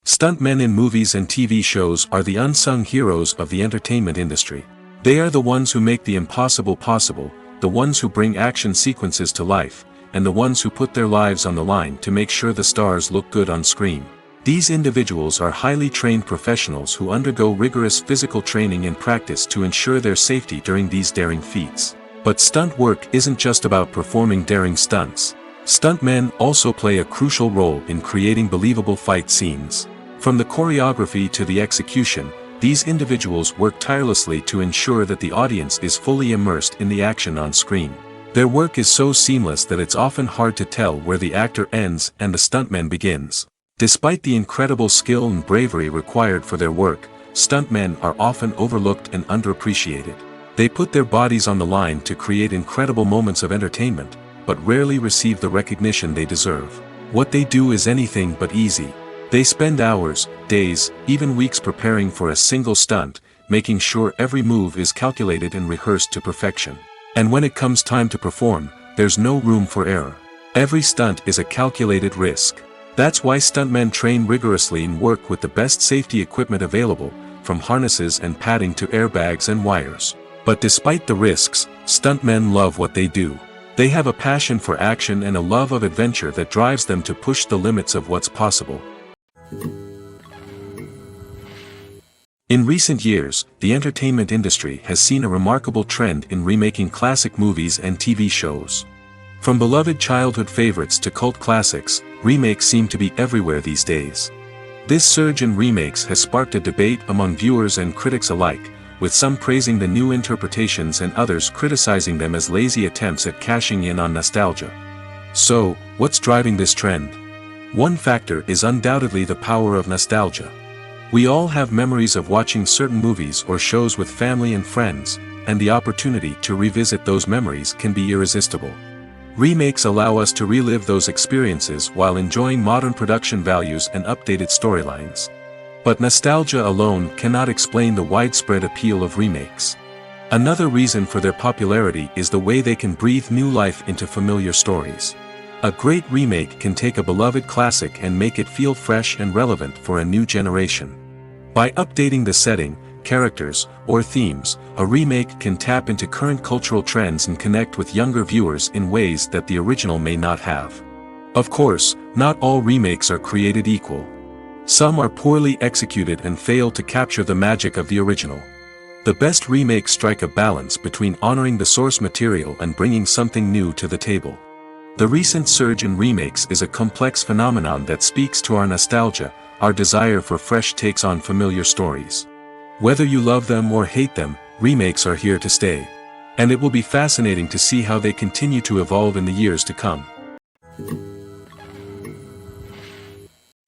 A: Stuntmen in movies and TV shows are the unsung heroes of the entertainment industry. They are the ones who make the impossible possible, the ones who bring action sequences to life, and the ones who put their lives on the line to make sure the stars look good on screen. These individuals are highly trained professionals who undergo rigorous physical training and practice to ensure their safety during these daring feats. But stunt work isn't just about performing daring stunts. Stuntmen also play a crucial role in creating believable fight scenes. From the choreography to the execution, these individuals work tirelessly to ensure that the audience is fully immersed in the action on screen. Their work is so seamless that it's often hard to tell where the actor ends and the stuntman begins. Despite the incredible skill and bravery required for their work, stuntmen are often overlooked and underappreciated. They put their bodies on the line to create incredible moments of entertainment, but rarely receive the recognition they deserve. What they do is anything but easy. They spend hours, days, even weeks preparing for a single stunt, making sure every move is calculated and rehearsed to perfection. And when it comes time to perform, there's no room for error. Every stunt is a calculated risk. That's why stuntmen train rigorously and work with the best safety equipment available, from harnesses and padding to airbags and wires. But despite the risks, stuntmen love what they do. They have a passion for action and a love of adventure that drives them to push the limits of what's possible. In recent years, the entertainment industry has seen a remarkable trend in remaking classic movies and TV shows. From beloved childhood favorites to cult classics, remakes seem to be everywhere these days. This surge in remakes has sparked a debate among viewers and critics alike, with some praising the new interpretations and others criticizing them as lazy attempts at cashing in on nostalgia. So, what's driving this trend? One factor is undoubtedly the power of nostalgia. We all have memories of watching certain movies or shows with family and friends, and the opportunity to revisit those memories can be irresistible. Remakes allow us to relive those experiences while enjoying modern production values and updated storylines. But nostalgia alone cannot explain the widespread appeal of remakes. Another reason for their popularity is the way they can breathe new life into familiar stories. A great remake can take a beloved classic and make it feel fresh and relevant for a new generation. By updating the setting, characters, or themes, a remake can tap into current cultural trends and connect with younger viewers in ways that the original may not have. Of course, not all remakes are created equal. Some are poorly executed and fail to capture the magic of the original. The best remakes strike a balance between honoring the source material and bringing something new to the table. The recent surge in remakes is a complex phenomenon that speaks to our nostalgia, our desire for fresh takes on familiar stories. Whether you love them or hate them, remakes are here to stay. And it will be fascinating to see how they continue to evolve in the years to come.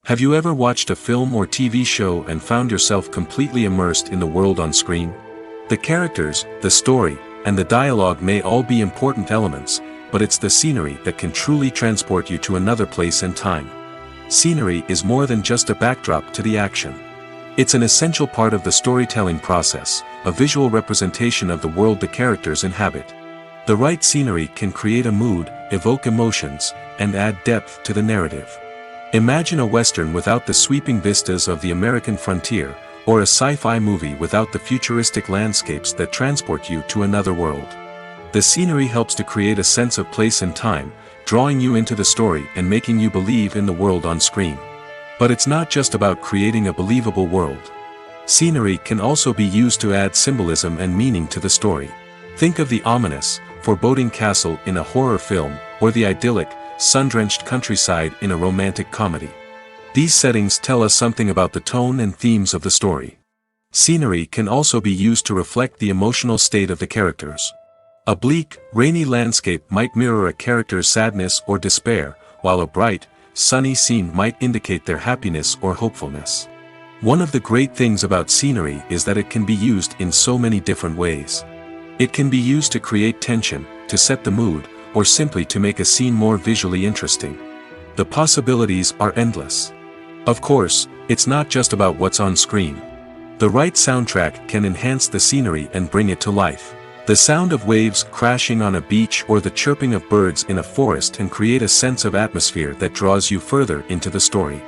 A: Have you ever watched a film or TV show and found yourself completely immersed in the world on screen? The characters, the story, and the dialogue may all be important elements, but it's the scenery that can truly transport you to another place and time. Scenery is more than just a backdrop to the action. It's an essential part of the storytelling process, a visual representation of the world the characters inhabit. The right scenery can create a mood, evoke emotions, and add depth to the narrative. Imagine a Western without the sweeping vistas of the American frontier, or a sci-fi movie without the futuristic landscapes that transport you to another world. The scenery helps to create a sense of place and time, drawing you into the story and making you believe in the world on screen. But it's not just about creating a believable world. Scenery can also be used to add symbolism and meaning to the story. Think of the ominous, foreboding castle in a horror film, or the idyllic, sun-drenched countryside in a romantic comedy. These settings tell us something about the tone and themes of the story. Scenery can also be used to reflect the emotional state of the characters. A bleak, rainy landscape might mirror a character's sadness or despair, while a bright, sunny scene might indicate their happiness or hopefulness. One of the great things about scenery is that it can be used in so many different ways. It can be used to create tension, to set the mood, or simply to make a scene more visually interesting. The possibilities are endless. Of course, it's not just about what's on screen. The right soundtrack can enhance the scenery and bring it to life. The sound of waves crashing on a beach or the chirping of birds in a forest can create a sense of atmosphere that draws you further into the story.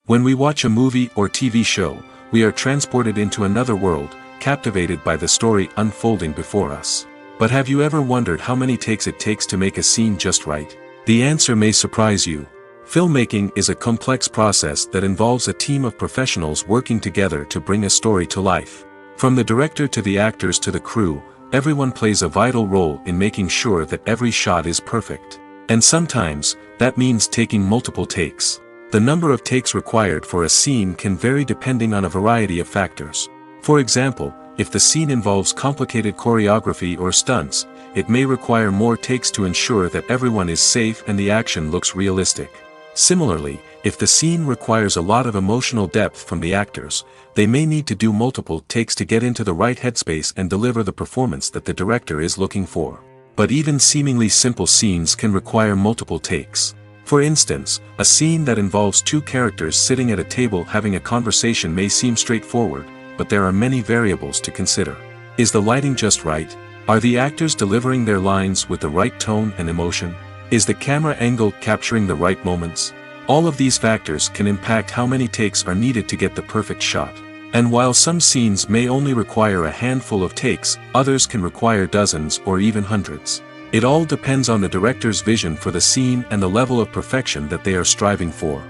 A: When we watch a movie or TV show, we are transported into another world, captivated by the story unfolding before us. But have you ever wondered how many takes it takes to make a scene just right? The answer may surprise you. Filmmaking is a complex process that involves a team of professionals working together to bring a story to life. From the director to the actors to the crew, everyone plays a vital role in making sure that every shot is perfect. And sometimes, that means taking multiple takes. The number of takes required for a scene can vary depending on a variety of factors. For example, if the scene involves complicated choreography or stunts, it may require more takes to ensure that everyone is safe and the action looks realistic. Similarly, If the scene requires a lot of emotional depth from the actors, they may need to do multiple takes to get into the right headspace and deliver the performance that the director is looking for. But even seemingly simple scenes can require multiple takes. For instance, a scene that involves two characters sitting at a table having a conversation may seem straightforward, but there are many variables to consider. Is the lighting just right? Are the actors delivering their lines with the right tone and emotion? Is the camera angle capturing the right moments? All of these factors can impact how many takes are needed to get the perfect shot. And while some scenes may only require a handful of takes, others can require dozens or even hundreds. It all depends on the director's vision for the scene and the level of perfection that they are striving for.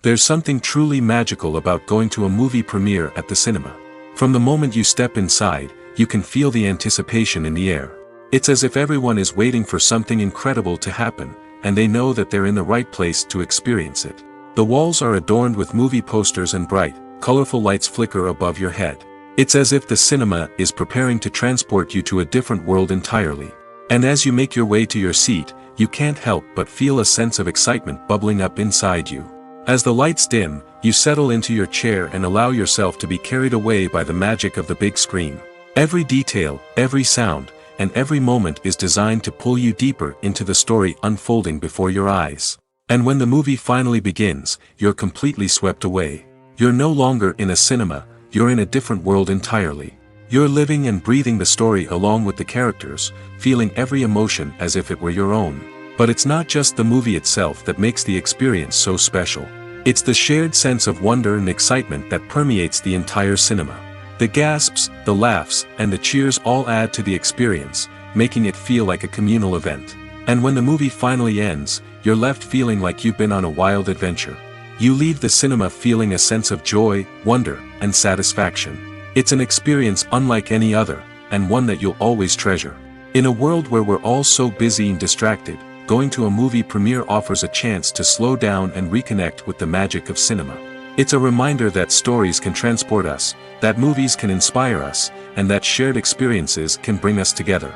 A: There's something truly magical about going to a movie premiere at the cinema. From the moment you step inside, you can feel the anticipation in the air. It's as if everyone is waiting for something incredible to happen, and they know that they're in the right place to experience it. The walls are adorned with movie posters and bright, colorful lights flicker above your head. It's as if the cinema is preparing to transport you to a different world entirely. And as you make your way to your seat, you can't help but feel a sense of excitement bubbling up inside you. As the lights dim, you settle into your chair and allow yourself to be carried away by the magic of the big screen. Every detail, every sound, and every moment is designed to pull you deeper into the story unfolding before your eyes. And when the movie finally begins, you're completely swept away. You're no longer in a cinema, you're in a different world entirely. You're living and breathing the story along with the characters, feeling every emotion as if it were your own. But it's not just the movie itself that makes the experience so special. It's the shared sense of wonder and excitement that permeates the entire cinema. The gasps, the laughs, and the cheers all add to the experience, making it feel like a communal event. And when the movie finally ends, you're left feeling like you've been on a wild adventure. You leave the cinema feeling a sense of joy, wonder, and satisfaction. It's an experience unlike any other, and one that you'll always treasure. In a world where we're all so busy and distracted, going to a movie premiere offers a chance to slow down and reconnect with the magic of cinema. It's a reminder that stories can transport us, that movies can inspire us, and that shared experiences can bring us together.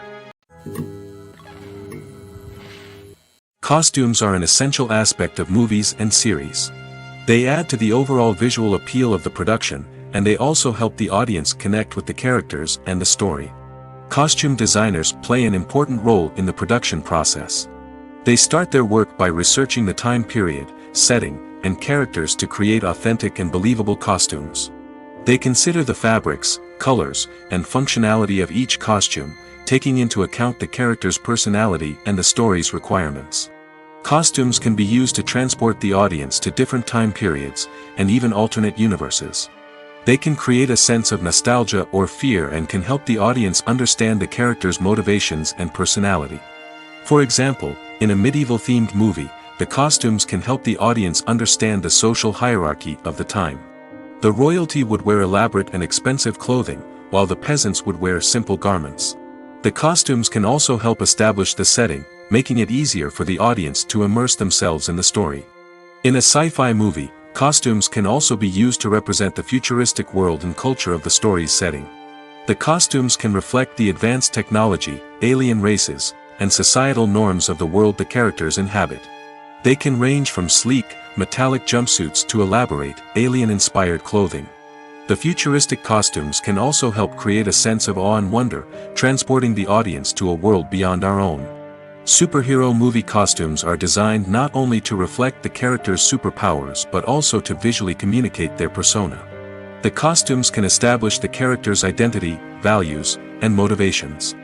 A: Costumes are an essential aspect of movies and series. They add to the overall visual appeal of the production, and they also help the audience connect with the characters and the story. Costume designers play an important role in the production process. They start their work by researching the time period, setting, and characters to create authentic and believable costumes. They consider the fabrics, colors, and functionality of each costume, taking into account the character's personality and the story's requirements. Costumes can be used to transport the audience to different time periods, and even alternate universes. They can create a sense of nostalgia or fear and can help the audience understand the character's motivations and personality. For example, in a medieval-themed movie, the costumes can help the audience understand the social hierarchy of the time. The royalty would wear elaborate and expensive clothing, while the peasants would wear simple garments. The costumes can also help establish the setting, making it easier for the audience to immerse themselves in the story. In a sci-fi movie, costumes can also be used to represent the futuristic world and culture of the story's setting. The costumes can reflect the advanced technology, alien races, and societal norms of the world the characters inhabit. They can range from sleek, metallic jumpsuits to elaborate, alien-inspired clothing. The futuristic costumes can also help create a sense of awe and wonder, transporting the audience to a world beyond our own. Superhero movie costumes are designed not only to reflect the character's superpowers but also to visually communicate their persona. The costumes can establish the character's identity, values, and motivations.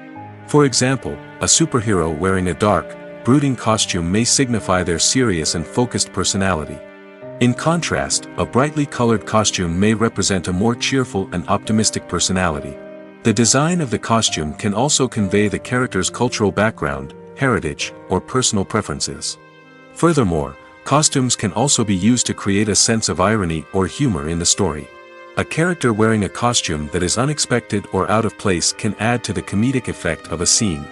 A: For example, a superhero wearing a dark, brooding costume may signify their serious and focused personality. In contrast, a brightly colored costume may represent a more cheerful and optimistic personality. The design of the costume can also convey the character's cultural background, heritage, or personal preferences. Furthermore, costumes can also be used to create a sense of irony or humor in the story. A character wearing a costume that is unexpected or out of place can add to the comedic effect of a scene.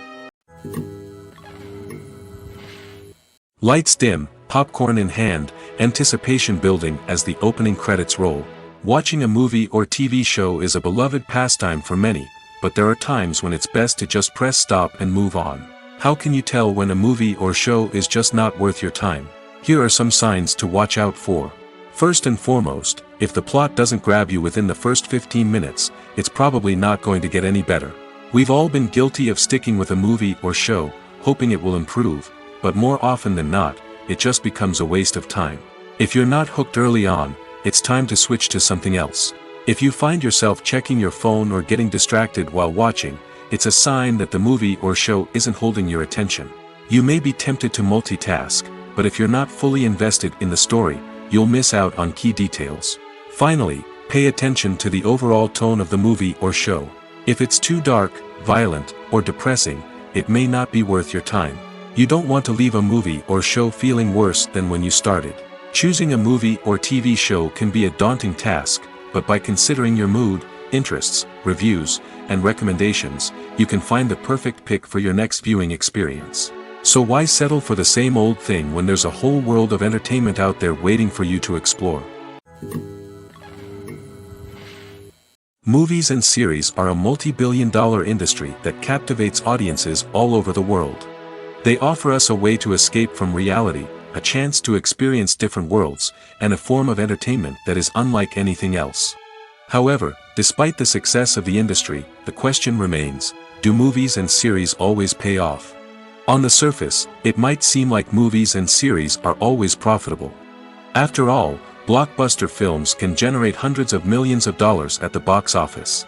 A: Lights dim, popcorn in hand, anticipation building as the opening credits roll. Watching a movie or TV show is a beloved pastime for many, but there are times when it's best to just press stop and move on. How can you tell when a movie or show is just not worth your time? Here are some signs to watch out for. First and foremost, if the plot doesn't grab you within the first 15 minutes, it's probably not going to get any better. We've all been guilty of sticking with a movie or show, hoping it will improve, but more often than not, it just becomes a waste of time. If you're not hooked early on, it's time to switch to something else. If you find yourself checking your phone or getting distracted while watching, it's a sign that the movie or show isn't holding your attention. You may be tempted to multitask, but if you're not fully invested in the story, you'll miss out on key details. Finally, pay attention to the overall tone of the movie or show. If it's too dark, violent, or depressing, it may not be worth your time. You don't want to leave a movie or show feeling worse than when you started. Choosing a movie or TV show can be a daunting task, but by considering your mood, interests, reviews, and recommendations, you can find the perfect pick for your next viewing experience. So why settle for the same old thing when there's a whole world of entertainment out there waiting for you to explore? Movies and series are a multi-billion-dollar industry that captivates audiences all over the world. They offer us a way to escape from reality, a chance to experience different worlds, and a form of entertainment that is unlike anything else. However, despite the success of the industry, the question remains, do movies and series always pay off? On the surface, it might seem like movies and series are always profitable. After all, blockbuster films can generate hundreds of millions of dollars at the box office.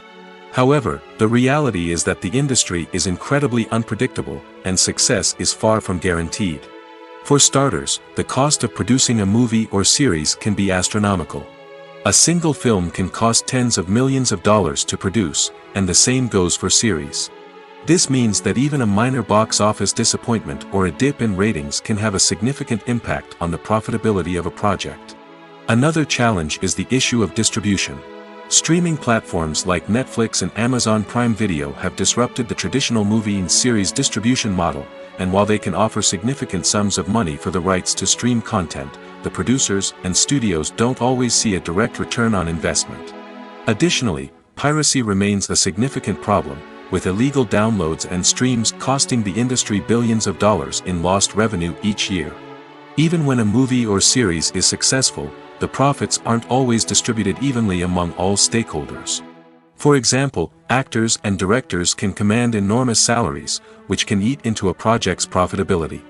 A: However, the reality is that the industry is incredibly unpredictable, and success is far from guaranteed. For starters, the cost of producing a movie or series can be astronomical. A single film can cost tens of millions of dollars to produce, and the same goes for series. This means that even a minor box office disappointment or a dip in ratings can have a significant impact on the profitability of a project. Another challenge is the issue of distribution. Streaming platforms like Netflix and Amazon Prime Video have disrupted the traditional movie and series distribution model, and while they can offer significant sums of money for the rights to stream content, the producers and studios don't always see a direct return on investment. Additionally, piracy remains a significant problem, with illegal downloads and streams costing the industry billions of dollars in lost revenue each year. Even when a movie or series is successful, the profits aren't always distributed evenly among all stakeholders. For example, actors and directors can command enormous salaries, which can eat into a project's profitability.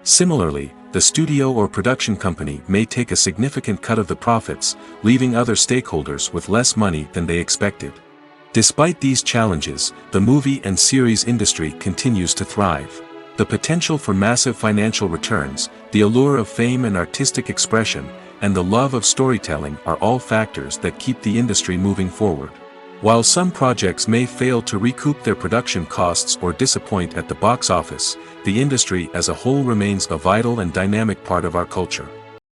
A: Similarly, the studio or production company may take a significant cut of the profits, leaving other stakeholders with less money than they expected. Despite these challenges, the movie and series industry continues to thrive. The potential for massive financial returns, the allure of fame and artistic expression, and the love of storytelling are all factors that keep the industry moving forward. While some projects may fail to recoup their production costs or disappoint at the box office, the industry as a whole remains a vital and dynamic part of our culture.